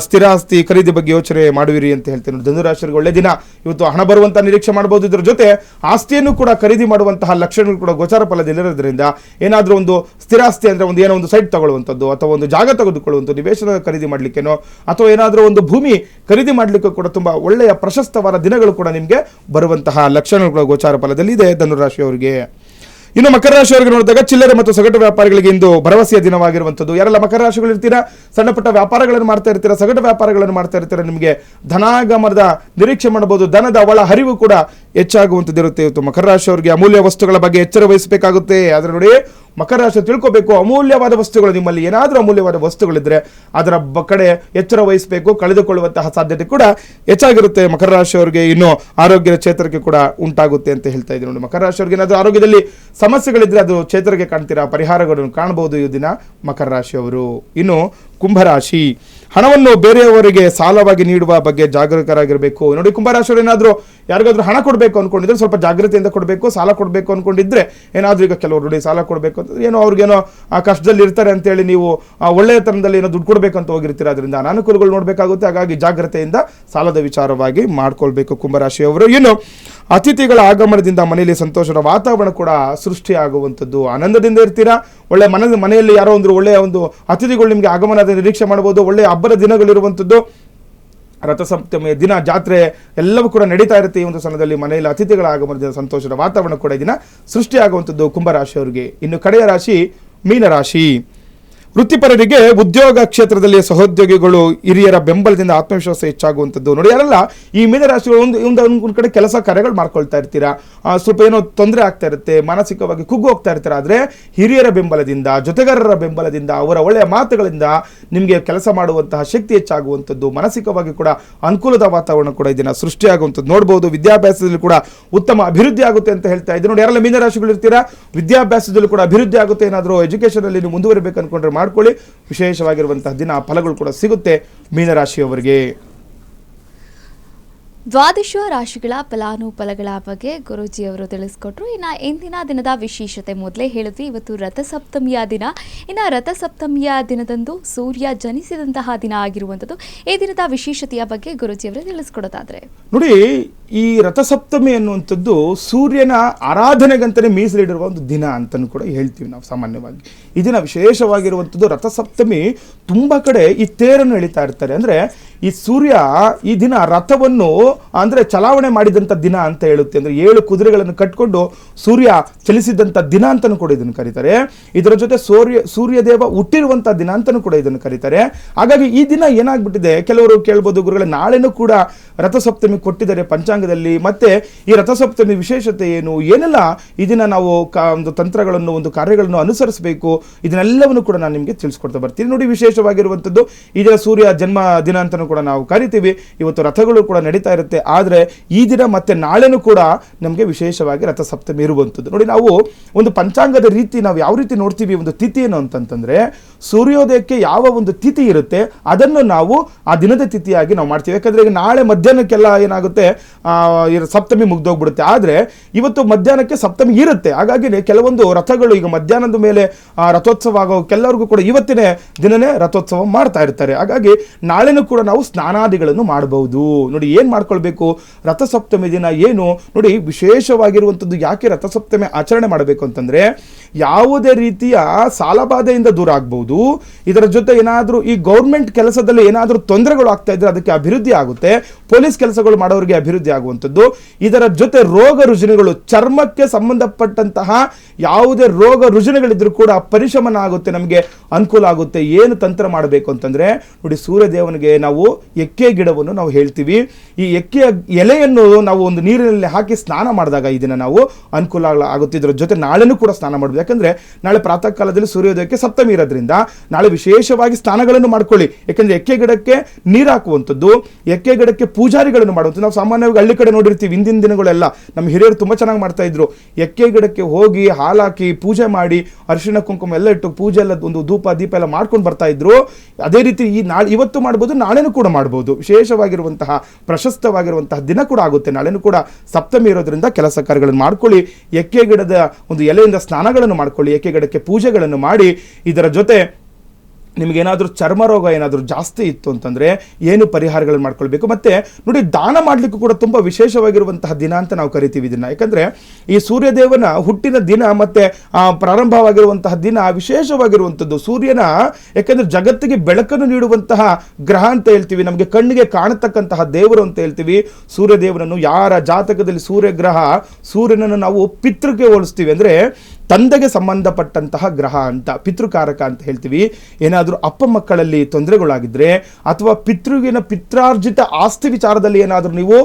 ಸ್ಥಿರ ಆಸ್ತಿ ಖರೀದಿ ಬಗ್ಗೆ ಯೋಚನೆ ಮಾಡುವಿರಿ ಅಂತ ಹೇಳ್ತೇನೆ. ಧನುರಾಶಿಯವರಿಗೆ ಒಳ್ಳೆ ದಿನ. ಇವತ್ತು ಹಣ ಬರುವಂತಹ ನಿರೀಕ್ಷೆ ಮಾಡಬಹುದು. ಇದರ ಜೊತೆ ಆಸ್ತಿಯನ್ನು ಕೂಡ ಖರೀದಿ ಮಾಡುವಂತಹ ಲಕ್ಷಣಗಳು ಕೂಡ ಗೋಚಾರ ಫಲದಲ್ಲಿರೋದ್ರಿಂದ ಏನಾದ್ರೂ ಒಂದು ಸ್ಥಿರಾಸ್ತಿ ಅಂದ್ರೆ ಏನೋ ಒಂದು ಸೈಟ್ ತಗೊಳ್ಳುವಂಥದ್ದು ಅಥವಾ ಒಂದು ಜಾಗ ತೆಗೆದುಕೊಳ್ಳುವಂಥದ್ದು, ನಿವೇಶನ ಖರೀದಿ ಮಾಡ್ಲಿಕ್ಕೇನೋ ಅಥವಾ ಏನಾದರೂ ಒಂದು ಭೂಮಿ ಖರೀದಿ ಮಾಡ್ಲಿಕ್ಕೂ ಕೂಡ ತುಂಬಾ ಒಳ್ಳೆಯ ಪ್ರಶಸ್ತವಾದ ದಿನಗಳು ಕೂಡ ನಿಮಗೆ ಬರುವಂತಹ ಲಕ್ಷಣಗಳು ಗೋಚಾರ ಫಲದಲ್ಲಿ ಇದೆ ಧನುರಾಶಿಯವರಿಗೆ. ಇನ್ನು ಮಕರ ರಾಶಿಯವರಿಗೆ ನೋಡಿದಾಗ ಚಿಲ್ಲರೆ ಮತ್ತು ಸಗಟು ವ್ಯಾಪಾರಿಗಳಿಗೆ ಇಂದು ಭರವಸೆಯ ದಿನವಾಗಿರುವಂಥದ್ದು. ಯಾರೆಲ್ಲ ಮಕರ ರಾಶಿಗಳು ಇರ್ತೀರಾ, ಸಣ್ಣ ಪುಟ್ಟ ವ್ಯಾಪಾರಗಳನ್ನು ಮಾಡ್ತಾ ಇರ್ತೀರಾ, ಸಗಟು ವ್ಯಾಪಾರಗಳನ್ನು ಮಾಡ್ತಾ ಇರ್ತೀರಾ, ನಿಮಗೆ ಧನಾಗಮನದ ನಿರೀಕ್ಷೆ ಮಾಡಬಹುದು. ಧನದ ಒಳ ಹರಿವು ಕೂಡ ಹೆಚ್ಚಾಗುವಂಥದ್ದು ಇರುತ್ತೆ. ಇವತ್ತು ಮಕರ ರಾಶಿಯವರಿಗೆ ಅಮೂಲ್ಯ ವಸ್ತುಗಳ ಬಗ್ಗೆ ಎಚ್ಚರ ವಹಿಸಬೇಕಾಗುತ್ತೆ. ಆದ್ರೆ ನೋಡಿ, ಮಕರ ರಾಶಿ ತಿಳ್ಕೋಬೇಕು, ಅಮೂಲ್ಯವಾದ ವಸ್ತುಗಳು, ನಿಮ್ಮಲ್ಲಿ ಏನಾದರೂ ಅಮೂಲ್ಯವಾದ ವಸ್ತುಗಳಿದ್ರೆ ಅದರ ಕಡೆ ಎಚ್ಚರ ವಹಿಸಬೇಕು. ಕಳೆದುಕೊಳ್ಳುವಂತಹ ಸಾಧ್ಯತೆ ಕೂಡ ಹೆಚ್ಚಾಗಿರುತ್ತೆ ಮಕರ ರಾಶಿಯವರಿಗೆ. ಇನ್ನು ಆರೋಗ್ಯದ ಚೇತರಿಕೆ ಕೂಡ ಉಂಟಾಗುತ್ತೆ ಅಂತ ಹೇಳ್ತಾ ಇದ್ದೀನಿ. ನೋಡಿ, ಮಕರ ರಾಶಿಯವರಿಗೆ ಏನಾದರೂ ಆರೋಗ್ಯದಲ್ಲಿ ಸಮಸ್ಯೆಗಳಿದ್ರೆ ಅದು ಚೇತರಿಕೆ ಕಾಣ್ತೀರಾ, ಪರಿಹಾರಗಳನ್ನು ಕಾಣಬಹುದು ಈ ದಿನ ಮಕರ ರಾಶಿಯವರು. ಇನ್ನು ಕುಂಭರಾಶಿ, ಹಣವನ್ನು ಬೇರೆಯವರಿಗೆ ಸಾಲವಾಗಿ ನೀಡುವ ಬಗ್ಗೆ ಜಾಗರೂಕರಾಗಿರಬೇಕು. ನೋಡಿ, ಕುಂಭರಾಶಿಯವರು ಏನಾದರೂ ಯಾರಿಗಾದ್ರೂ ಹಣ ಕೊಡಬೇಕು ಅನ್ಕೊಂಡಿದ್ರೆ ಸ್ವಲ್ಪ ಜಾಗ್ರತೆಯಿಂದ ಕೊಡಬೇಕು. ಸಾಲ ಕೊಡಬೇಕು ಅನ್ಕೊಂಡಿದ್ರೆ ಏನಾದರೂ, ಈಗ ಕೆಲವರು ನೋಡಿ ಸಾಲ ಕೊಡಬೇಕು ಅಂತ ಏನೋ ಅವ್ರಿಗೇನೋ ಆ ಕಷ್ಟದಲ್ಲಿ ಇರ್ತಾರೆ ಅಂತೇಳಿ ನೀವು ಒಳ್ಳೆಯ ತನದಲ್ಲಿ ಏನೋ ದುಡ್ಡು ಕೊಡಬೇಕು ಅಂತ ಹೋಗಿರ್ತೀರ, ಅದರಿಂದ ಅನಾನುಕೂಲಗಳು ನೋಡಬೇಕಾಗುತ್ತೆ. ಹಾಗಾಗಿ ಜಾಗ್ರತೆಯಿಂದ ಸಾಲದ ವಿಚಾರವಾಗಿ ಮಾಡ್ಕೊಳ್ಬೇಕು ಕುಂಭರಾಶಿಯವರು. ಇನ್ನು ಅತಿಥಿಗಳ ಆಗಮನದಿಂದ ಮನೆಯಲ್ಲಿ ಸಂತೋಷದ ವಾತಾವರಣ ಕೂಡ ಸೃಷ್ಟಿಯಾಗುವಂಥದ್ದು. ಆನಂದದಿಂದ ಇರ್ತೀರಾ. ಒಳ್ಳೆ ಮನೆಯಲ್ಲಿ ಯಾರೋ ಒಂದು ಒಳ್ಳೆಯ ಒಂದು ಅತಿಥಿಗಳು ನಿಮಗೆ ಆಗಮನದ ನಿರೀಕ್ಷೆ ಮಾಡಬಹುದು. ಒಳ್ಳೆಯ ಹಬ್ಬದ ದಿನಗಳಿರುವಂಥದ್ದು, ರಥಸಪ್ತಮಿಯ ದಿನ ಜಾತ್ರೆ ಎಲ್ಲವೂ ಕೂಡ ನಡೀತಾ ಇರುತ್ತೆ. ಈ ಒಂದು ಸಮಯದಲ್ಲಿ ಮನೆಯಲ್ಲಿ ಅತಿಥಿಗಳ ಆಗಮನದ ಸಂತೋಷದ ವಾತಾವರಣ ಕೂಡ ದಿನ ಸೃಷ್ಟಿಯಾಗುವಂಥದ್ದು ಕುಂಭರಾಶಿಯವರಿಗೆ. ಇನ್ನು ಕಡೆಯ ರಾಶಿ ಮೀನರಾಶಿ. ವೃತ್ತಿಪರರಿಗೆ ಉದ್ಯೋಗ ಕ್ಷೇತ್ರದಲ್ಲಿ ಸಹೋದ್ಯೋಗಿಗಳು ಹಿರಿಯರ ಬೆಂಬಲದಿಂದ ಆತ್ಮವಿಶ್ವಾಸ ಹೆಚ್ಚಾಗುವಂಥದ್ದು. ನೋಡಿ, ಯಾರೆಲ್ಲ ಈ ಮೀನರಾಶಿಗಳು ಒಂದು ಕಡೆ ಕೆಲಸ ಕಾರ್ಯಗಳು ಮಾಡ್ಕೊಳ್ತಾ ಇರ್ತೀರಾ, ಸ್ವಲ್ಪ ಏನೋ ತೊಂದರೆ ಆಗ್ತಾ ಇರುತ್ತೆ, ಮಾನಸಿಕವಾಗಿ ಕುಗ್ಗು ಹೋಗ್ತಾ ಇರ್ತೀರಾ. ಆದರೆ ಹಿರಿಯರ ಬೆಂಬಲದಿಂದ, ಜೊತೆಗಾರರ ಬೆಂಬಲದಿಂದ, ಅವರ ಒಳ್ಳೆಯ ಮಾತುಗಳಿಂದ ನಿಮಗೆ ಕೆಲಸ ಮಾಡುವಂತಹ ಶಕ್ತಿ ಹೆಚ್ಚಾಗುವಂಥದ್ದು, ಮಾನಸಿಕವಾಗಿ ಕೂಡ ಅನುಕೂಲದ ವಾತಾವರಣ ಕೂಡ ಇದನ್ನ ಸೃಷ್ಟಿಯಾಗುವಂಥದ್ದು ನೋಡ್ಬೋದು. ವಿದ್ಯಾಭ್ಯಾಸದಲ್ಲಿ ಕೂಡ ಉತ್ತಮ ಅಭಿವೃದ್ಧಿ ಆಗುತ್ತೆ ಅಂತ ಹೇಳ್ತಾ ಇದ್ದೀನಿ. ನೋಡಿ, ಯಾರೆಲ್ಲ ಮೀನರಾಶಿಗಳು ಇರ್ತೀರಾ, ವಿದ್ಯಾಭ್ಯಾಸದಲ್ಲಿ ಕೂಡ ಅಭಿವೃದ್ಧಿ ಆಗುತ್ತೆ. ಏನಾದರೂ ಎಜುಕೇಶನ್ ಅಲ್ಲಿ ನೀವು ಮುಂದುವರಿಬೇಕು ಅನ್ಕೊಂಡ್ರೆ ಮಾಡ್ಕೊಳ್ಳಿ. ವಿಶೇಷವಾಗಿರುವಂತಹ ದಿನ ಫಲಗಳು ಕೂಡ ಸಿಗುತ್ತೆ ಮೀನರಾಶಿಯವರಿಗೆ. ದ್ವಾದಶ ರಾಶಿಗಳ ಫಲಾನುಫಲಗಳ ಬಗ್ಗೆ ಗುರೂಜಿಯವರು ತಿಳಿಸ್ಕೊಟ್ರು. ಇನ್ನು ಇಂದಿನ ದಿನದ ವಿಶೇಷತೆ ಮೊದಲೇ ಹೇಳಿದ್ವಿ, ಇವತ್ತು ರಥಸಪ್ತಮಿಯ ದಿನ. ಇನ್ನು ರಥಸಪ್ತಮಿಯ ದಿನದಂದು ಸೂರ್ಯ ಜನಿಸಿದಂತಹ ದಿನ ಆಗಿರುವಂಥದ್ದು. ಈ ದಿನದ ವಿಶೇಷತೆಯ ಬಗ್ಗೆ ಗುರೂಜಿಯವರು ತಿಳಿಸ್ಕೊಡೋದಾದ್ರೆ ನೋಡಿ, ಈ ರಥಸಪ್ತಮಿ ಅನ್ನುವಂಥದ್ದು ಸೂರ್ಯನ ಆರಾಧನೆಗಂತಲೇ ಮೀಸಲಿಡಿರುವ ಒಂದು ದಿನ ಅಂತಲೂ ಕೂಡ ಹೇಳ್ತೀವಿ ನಾವು ಸಾಮಾನ್ಯವಾಗಿ. ಈ ದಿನ ವಿಶೇಷವಾಗಿರುವಂಥದ್ದು. ರಥಸಪ್ತಮಿ ತುಂಬ ಕಡೆ ಈ ತೇರನ್ನು ಎಳಿತಾ ಇರ್ತಾರೆ. ಅಂದರೆ ಈ ಸೂರ್ಯ ಈ ದಿನ ರಥವನ್ನು ಅಂದರೆ ಚಲಾವಣೆ ಮಾಡಿದಂಥ ದಿನ ಅಂತ ಹೇಳುತ್ತೆ. ಅಂದರೆ 7 ಕುದುರೆಗಳನ್ನು ಕಟ್ಕೊಂಡು ಸೂರ್ಯ ಚಲಿಸಿದಂಥ ದಿನ ಅಂತಲೂ ಕೂಡ ಇದನ್ನು ಕರೀತಾರೆ. ಇದರ ಜೊತೆ ಸೂರ್ಯದೇವ ಹುಟ್ಟಿರುವಂಥ ದಿನ ಅಂತಲೂ ಕೂಡ ಇದನ್ನು ಕರೀತಾರೆ. ಹಾಗಾಗಿ ಈ ದಿನ ಏನಾಗ್ಬಿಟ್ಟಿದೆ, ಕೆಲವರು ಕೇಳ್ಬೋದು, ಗುರುಗಳೇ ನಾಳೆನೂ ಕೂಡ ರಥಸಪ್ತಮಿ ಕೊಟ್ಟಿದ್ದಾರೆ ಪಂಚಾಂಗದಲ್ಲಿ, ಮತ್ತೆ ಈ ರಥಸಪ್ತಮಿ ವಿಶೇಷತೆ ಏನು, ಏನೆಲ್ಲ ಈ ದಿನ ನಾವು ಒಂದು ತಂತ್ರಗಳನ್ನು, ಒಂದು ಕಾರ್ಯಗಳನ್ನು ಅನುಸರಿಸಬೇಕು, ಇದನ್ನೆಲ್ಲವನ್ನು ಕೂಡ ನಾನು ನಿಮಗೆ ತಿಳಿಸ್ಕೊಡ್ತಾ ಬರ್ತೀನಿ. ನೋಡಿ, ವಿಶೇಷವಾಗಿರುವಂಥದ್ದು ಈ ದಿನ ಸೂರ್ಯ ಜನ್ಮ ದಿನ ಅಂತಲೂ ಕೂಡ ನಾವು ಕರಿತೀವಿ. ಇವತ್ತು ರಥಗಳು ಕೂಡ ನಡೀತಾ ಇರುತ್ತೆ. ಆದರೆ ಈ ದಿನ ಮತ್ತೆ ನಾಳೆನೂ ಕೂಡ ನಮಗೆ ವಿಶೇಷವಾಗಿ ರಥಸಪ್ತಮಿ ಇರುವಂಥದ್ದು. ನೋಡಿ, ನಾವು ಒಂದು ಪಂಚಾಂಗದ ರೀತಿ ನಾವು ಯಾವ ರೀತಿ ನೋಡ್ತೀವಿ ಒಂದು ತಿಥಿಯನ್ನು ಅಂತಂತಂದ್ರೆ, ಸೂರ್ಯೋದಯಕ್ಕೆ ಯಾವ ಒಂದು ತಿಥಿ ಇರುತ್ತೆ ಅದನ್ನು ನಾವು ಆ ದಿನದ ತಿಥಿಯಾಗಿ ನಾವು ಮಾಡ್ತೀವಿ. ಯಾಕಂದ್ರೆ ಈಗ ನಾಳೆ ಮಧ್ಯಾಹ್ನಕ್ಕೆಲ್ಲ ಏನಾಗುತ್ತೆ, ಸಪ್ತಮಿ ಮುಗ್ದೋಗ್ಬಿಡುತ್ತೆ. ಆದರೆ ಇವತ್ತು ಮಧ್ಯಾಹ್ನಕ್ಕೆ ಸಪ್ತಮಿ ಇರುತ್ತೆ. ಹಾಗಾಗಿ ಕೆಲವೊಂದು ರಥಗಳು ಈಗ ಮಧ್ಯಾಹ್ನದ ಮೇಲೆ ರಥೋತ್ಸವ ಆಗೋ ಕೆಲವರಿಗೂ ಕೂಡ ಇವತ್ತಿನ ದಿನನೇ ರಥೋತ್ಸವ ಮಾಡ್ತಾ ಇರ್ತಾರೆ. ಹಾಗಾಗಿ ನಾಳೆನೂ ಕೂಡ ನಾವು ಸ್ನಾನಾದಿಗಳನ್ನು ಮಾಡಬಹುದು. ನೋಡಿ, ಏನ್ ಮಾಡ್ಕೊಳ್ಬೇಕು, ರಥಸಪ್ತಮಿ ದಿನ ಏನು ನೋಡಿ, ವಿಶೇಷವಾಗಿರುವಂಥದ್ದು. ಯಾಕೆ ರಥಸಪ್ತಮಿ ಆಚರಣೆ ಮಾಡಬೇಕು ಅಂತಂದ್ರೆ, ಯಾವುದೇ ರೀತಿಯ ಸಾಲಬಾಧೆಯಿಂದ ದೂರ ಆಗ್ಬಹುದು. ಇದರ ಜೊತೆ ಏನಾದರೂ ಈ ಗೌರ್ಮೆಂಟ್ ಕೆಲಸದಲ್ಲಿ ಏನಾದರೂ ತೊಂದರೆಗಳು ಆಗ್ತಾ ಇದ್ರೆ ಅದಕ್ಕೆ ಅಭಿವೃದ್ಧಿ ಆಗುತ್ತೆ. ಪೊಲೀಸ್ ಕೆಲಸಗಳು ಮಾಡೋರಿಗೆ ಅಭಿವೃದ್ಧಿ ಆಗುವಂಥದ್ದು. ಇದರ ಜೊತೆ ರೋಗ ರುಜಿನಗಳು, ಚರ್ಮಕ್ಕೆ ಸಂಬಂಧಪಟ್ಟಂತಹ ಯಾವುದೇ ರೋಗ ರುಜಿನಗಳಿದ್ರೂ ಕೂಡ ಪರಿಶಮನ ಆಗುತ್ತೆ, ನಮಗೆ ಅನುಕೂಲ ಆಗುತ್ತೆ. ಏನು ತಂತ್ರ ಮಾಡಬೇಕು ಅಂತಂದ್ರೆ ನೋಡಿ, ಸೂರ್ಯದೇವನಿಗೆ ನಾವು ಎಕ್ಕೆ ಗಿಡವನ್ನು ನಾವು ಹೇಳ್ತೀವಿ. ಈ ಎಕ್ಕೆಯ ಎಲೆಯನ್ನು ನಾವು ಒಂದು ನೀರಿನಲ್ಲಿ ಹಾಕಿ ಸ್ನಾನ ಮಾಡಿದಾಗ ಇದನ್ನ ನಾವು ಅನುಕೂಲ ಆಗುತ್ತೆ. ಇದರ ಜೊತೆ ನಾಳೆನೂ ಕೂಡ ಸ್ನಾನ ಮಾಡಬೇಕು. ಯಾಕಂದ್ರೆ ನಾಳೆ ಪ್ರಾತಃ ಕಾಲದಲ್ಲಿ ಸೂರ್ಯೋದಯಕ್ಕೆ ಸಪ್ತಮಿ ಇರೋದ್ರಿಂದ ನಾಳೆ ವಿಶೇಷವಾಗಿ ಸ್ನಾನಗಳನ್ನು ಮಾಡ್ಕೊಳ್ಳಿ. ಯಾಕಂದ್ರೆ ಎಕ್ಕೆ ಗಿಡಕ್ಕೆ ನೀರು ಹಾಕುವಂಥದ್ದು, ಎಕ್ಕೆ ಗಿಡಕ್ಕೆ ಪೂಜಾರಿಗಳನ್ನು ಮಾಡುವಂಥದ್ದು. ನಾವು ಸಾಮಾನ್ಯವಾಗಿ ಹಳ್ಳಿ ಕಡೆ ನೋಡಿರ್ತೀವಿ, ಹಿಂದಿನ ದಿನಗಳೆಲ್ಲ ನಮ್ಮ ಹಿರಿಯರು ತುಂಬಾ ಚೆನ್ನಾಗಿ ಮಾಡ್ತಾ ಇದ್ರು. ಎಕ್ಕೆ ಗಿಡಕ್ಕೆ ಹೋಗಿ ಹಾಲಾಕಿ ಪೂಜೆ ಮಾಡಿ ಅರಿಶಿಣ ಕುಂಕುಮ ಎಲ್ಲ ಇಟ್ಟು ಪೂಜೆ ಎಲ್ಲ ಒಂದು ಧೂಪ ದೀಪ ಎಲ್ಲ ಮಾಡ್ಕೊಂಡು ಬರ್ತಾ ಇದ್ರು. ಅದೇ ರೀತಿ ಇವತ್ತು ಮಾಡ್ಬೋದು, ನಾಳೆನೂ ಕೂಡ ಮಾಡ್ಬೋದು. ವಿಶೇಷವಾಗಿರುವಂತಹ ಪ್ರಶಸ್ತವಾಗಿರುವಂತಹ ದಿನ ಕೂಡ ಆಗುತ್ತೆ. ನಾಳೆನೂ ಕೂಡ ಸಪ್ತಮಿ ಇರೋದ್ರಿಂದ ಕೆಲಸ ಕಾರ್ಯಗಳನ್ನು ಮಾಡ್ಕೊಳ್ಳಿ. ಎಕ್ಕೆ ಗಿಡದ ಒಂದು ಎಲೆಯಿಂದ ಸ್ನಾನಗಳನ್ನು ಮಾಡ್ಕೊಳ್ಳಿ, ಎಕ್ಕೆ ಗಿಡಕ್ಕೆ ಪೂಜೆಗಳನ್ನು ಮಾಡಿ. ಇದರ ಜೊತೆ ನಿಮಗೇನಾದರೂ ಚರ್ಮ ರೋಗ ಏನಾದರೂ ಜಾಸ್ತಿ ಇತ್ತು ಅಂತಂದರೆ ಏನು ಪರಿಹಾರಗಳನ್ನು ಮಾಡ್ಕೊಳ್ಬೇಕು. ಮತ್ತು ನೋಡಿ, ದಾನ ಮಾಡಲಿಕ್ಕೂ ಕೂಡ ತುಂಬ ವಿಶೇಷವಾಗಿರುವಂತಹ ದಿನ ಅಂತ ನಾವು ಕರಿತೀವಿ ಇದನ್ನು. ಯಾಕಂದರೆ ಈ ಸೂರ್ಯದೇವನ ಹುಟ್ಟಿನ ದಿನ ಮತ್ತು ಪ್ರಾರಂಭವಾಗಿರುವಂತಹ ದಿನ ವಿಶೇಷವಾಗಿರುವಂಥದ್ದು. ಸೂರ್ಯನ, ಯಾಕಂದರೆ ಜಗತ್ತಿಗೆ ಬೆಳಕನ್ನು ನೀಡುವಂತಹ ಗ್ರಹ ಅಂತ ಹೇಳ್ತೀವಿ, ನಮಗೆ ಕಣ್ಣಿಗೆ ಕಾಣತಕ್ಕಂತಹ ದೇವರು ಅಂತ ಹೇಳ್ತೀವಿ ಸೂರ್ಯದೇವನನ್ನು. ಯಾರ ಜಾತಕದಲ್ಲಿ ಸೂರ್ಯಗ್ರಹ, ಸೂರ್ಯನನ್ನು ನಾವು ಪಿತೃಗೆ ಹೋಲಿಸ್ತೀವಿ, ಅಂದರೆ ತಂದೆಗೆ ಸಂಬಂಧಪಟ್ಟಂತಹ ಗ್ರಹ ಅಂತ, ಪಿತೃಕಾರಕ ಅಂತ ಹೇಳ್ತೀವಿ. ಏನಾದರೂ ಅಪ್ಪ ಮಕ್ಕಳಲ್ಲಿ ತೊಂದರೆಗಳಾಗಿದ್ರೆ ಅಥವಾ ಪಿತ್ರಾರ್ಜಿತ ಆಸ್ತಿ ವಿಚಾರದಲ್ಲಿ ಏನಾದರೂ ನೀವು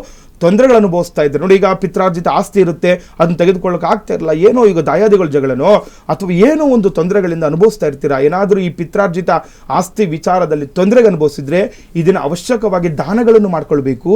ತೊಂದರೆಗಳು ಅನುಭವಿಸ್ತಾ ಇದ್ದಾರೆ ನೋಡಿ, ಈಗ ಪಿತ್ರಾರ್ಜಿತ ಆಸ್ತಿ ಇರುತ್ತೆ, ಅದನ್ನು ತೆಗೆದುಕೊಳ್ಳೋಕೆ ಆಗ್ತಾ ಇರಲ್ಲ, ಏನೋ ಈಗ ದಾಯಾದಿಗಳ ಜಗಳನೋ ಅಥವಾ ಏನೋ ಒಂದು ತೊಂದರೆಗಳಿಂದ ಅನುಭವಿಸ್ತಾ ಇರ್ತೀರಾ. ಏನಾದರೂ ಈ ಪಿತ್ರಾರ್ಜಿತ ಆಸ್ತಿ ವಿಚಾರದಲ್ಲಿ ತೊಂದರೆಗೆ ಅನುಭವಿಸಿದ್ರೆ ಇದನ್ನು ಅವಶ್ಯಕವಾಗಿ ದಾನಗಳನ್ನು ಮಾಡ್ಕೊಳ್ಬೇಕು,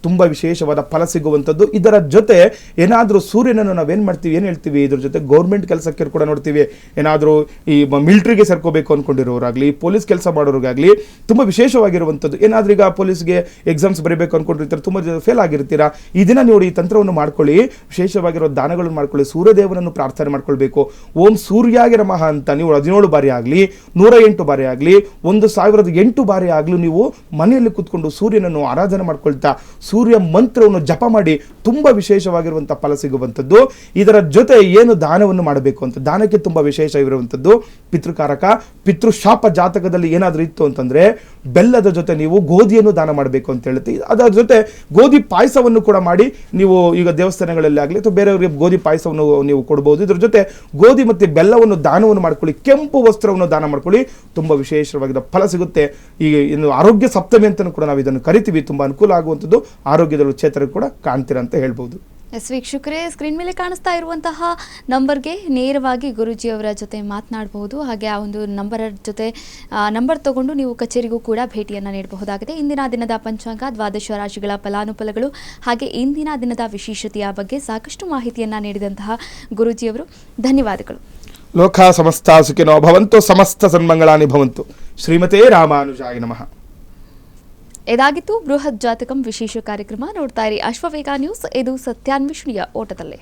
ತುಂಬ ವಿಶೇಷವಾದ ಫಲ ಸಿಗುವಂಥದ್ದು. ಇದರ ಜೊತೆ ಏನಾದರೂ ಸೂರ್ಯನನ್ನು ನಾವೇನು ಮಾಡ್ತೀವಿ, ಏನು ಹೇಳ್ತೀವಿ, ಇದ್ರ ಜೊತೆ ಗೌರ್ಮೆಂಟ್ ಕೆಲಸಕ್ಕೆ ಕೂಡ ನೋಡ್ತೀವಿ. ಏನಾದರೂ ಈ ಮಿಲಿಟ್ರಿಗೆ ಸೇರ್ಕೋಬೇಕು ಅಂದ್ಕೊಂಡಿರೋರಾಗಲಿ, ಪೊಲೀಸ್ ಕೆಲಸ ಮಾಡೋರಿಗಾಗಲಿ ತುಂಬ ವಿಶೇಷವಾಗಿರುವಂಥದ್ದು. ಏನಾದರೂ ಈಗ ಪೊಲೀಸ್ಗೆ ಎಕ್ಸಾಮ್ಸ್ ಬರೀಬೇಕು ಅಂದ್ಕೊಂಡಿರ್ತಾರೆ, ತುಂಬ ಫೇಲ್ ಆಗಿರ್ತೀರಾ, ಈ ದಿನ ನೋಡಿ ಈ ತಂತ್ರವನ್ನು ಮಾಡ್ಕೊಳ್ಳಿ, ವಿಶೇಷವಾಗಿರೋ ದಾನಗಳನ್ನು ಮಾಡ್ಕೊಳ್ಳಿ, ಸೂರ್ಯದೇವನನ್ನು ಪ್ರಾರ್ಥನೆ ಮಾಡ್ಕೊಳ್ಬೇಕು. ಓಂ ಸೂರ್ಯಾಗೆ ನಮಃ ಅಂತ ನೀವು 17 ಬಾರಿ ಆಗಲಿ, 108 ಬಾರಿ ಆಗಲಿ, 1008 ಬಾರಿ ಆಗಲಿ ನೀವು ಮನೆಯಲ್ಲಿ ಕೂತ್ಕೊಂಡು ಸೂರ್ಯನನ್ನು ಆರಾಧನೆ ಮಾಡ್ಕೊಳ್ತಾ ಸೂರ್ಯ ಮಂತ್ರವನ್ನು ಜಪ ಮಾಡಿ ತುಂಬ ವಿಶೇಷವಾಗಿರುವಂಥ ಫಲ ಸಿಗುವಂಥದ್ದು. ಇದರ ಜೊತೆ ಏನು ದಾನವನ್ನು ಮಾಡಬೇಕು ಅಂತ, ದಾನಕ್ಕೆ ತುಂಬ ವಿಶೇಷವಿರುವಂಥದ್ದು ಪಿತೃಕಾರಕ. ಪಿತೃಶಾಪ ಜಾತಕದಲ್ಲಿ ಏನಾದರೂ ಇತ್ತು ಅಂತಂದರೆ ಬೆಲ್ಲದ ಜೊತೆ ನೀವು ಗೋಧಿಯನ್ನು ದಾನ ಮಾಡಬೇಕು ಅಂತ ಹೇಳ್ತೀವಿ. ಅದರ ಜೊತೆ ಗೋಧಿ ಪಾಯಸವನ್ನು ಕೂಡ ಮಾಡಿ ನೀವು ಈಗ ದೇವಸ್ಥಾನಗಳಲ್ಲಿ ಆಗಲಿ ಅಥವಾ ಬೇರೆಯವರಿಗೆ ಗೋಧಿ ಪಾಯಸವನ್ನು ನೀವು ಕೊಡ್ಬೋದು. ಇದರ ಜೊತೆ ಗೋಧಿ ಮತ್ತು ಬೆಲ್ಲವನ್ನು ದಾನವನ್ನು ಮಾಡ್ಕೊಳ್ಳಿ, ಕೆಂಪು ವಸ್ತ್ರವನ್ನು ದಾನ ಮಾಡ್ಕೊಳ್ಳಿ, ತುಂಬ ವಿಶೇಷವಾಗಿದ್ದ ಫಲ ಸಿಗುತ್ತೆ. ಈ ಇನ್ನು ಆರೋಗ್ಯ ಸಪ್ತಮಿ ಅಂತಲೂ ಕೂಡ ನಾವು ಇದನ್ನು ಕರಿತೀವಿ. ತುಂಬ ಅನುಕೂಲ ಆಗುವಂಥದ್ದು, ಆರೋಗ್ಯದಲ್ಲಿ ಚೇತನ ಕೂಡ ಕಾಣ್ತೀರಾ ಅಂತ ಹೇಳ್ಬೋದು. ಎಸ್ ವೀಕ್ಷಕರೇ, ಸ್ಕ್ರೀನ್ ಮೇಲೆ ಕಾಣಿಸ್ತಾ ಇರುವಂತಹ ನಂಬರ್ಗೆ ನೇರವಾಗಿ ಗುರೂಜಿಯವರ ಜೊತೆ ಮಾತನಾಡಬಹುದು. ಹಾಗೆ ಆ ಒಂದು ನಂಬರ್ ತಗೊಂಡು ನೀವು ಕಚೇರಿಗೂ ಕೂಡ ಭೇಟಿಯನ್ನು ನೀಡಬಹುದಾಗಿದೆ. ಇಂದಿನ ದಿನದ ಪಂಚಾಂಗ, ದ್ವಾದಶ ರಾಶಿಗಳ ಫಲಾನುಫಲಗಳು ಹಾಗೆ ಇಂದಿನ ದಿನದ ವಿಶೇಷತೆಯ ಬಗ್ಗೆ ಸಾಕಷ್ಟು ಮಾಹಿತಿಯನ್ನು ನೀಡಿದಂತಹ ಗುರೂಜಿಯವರು ಧನ್ಯವಾದಗಳು. ಲೋಕ ಸಮಸ್ತ ಸುಖಿನೋ ಭವಂತು, ಸಮಸ್ತ ಸನ್ಮಂಗಳಾನಿ ಭವಂತು. ಶ್ರೀಮತೇ ರಾಮಾನುಜಾಯ ನಮಃ. ಇದಾಗಿತ್ತು ಬೃಹತ್ ಜಾತಕಂ ವಿಶೇಷ ಕಾರ್ಯಕ್ರಮ. ನೋಡ್ತಾ ಇರಿ ಅಶ್ವವೇಗ ನ್ಯೂಸ್, ಇದು ಸತ್ಯಾನ್ವೇಷಣೆಯ ಓಟದಲ್ಲೇ.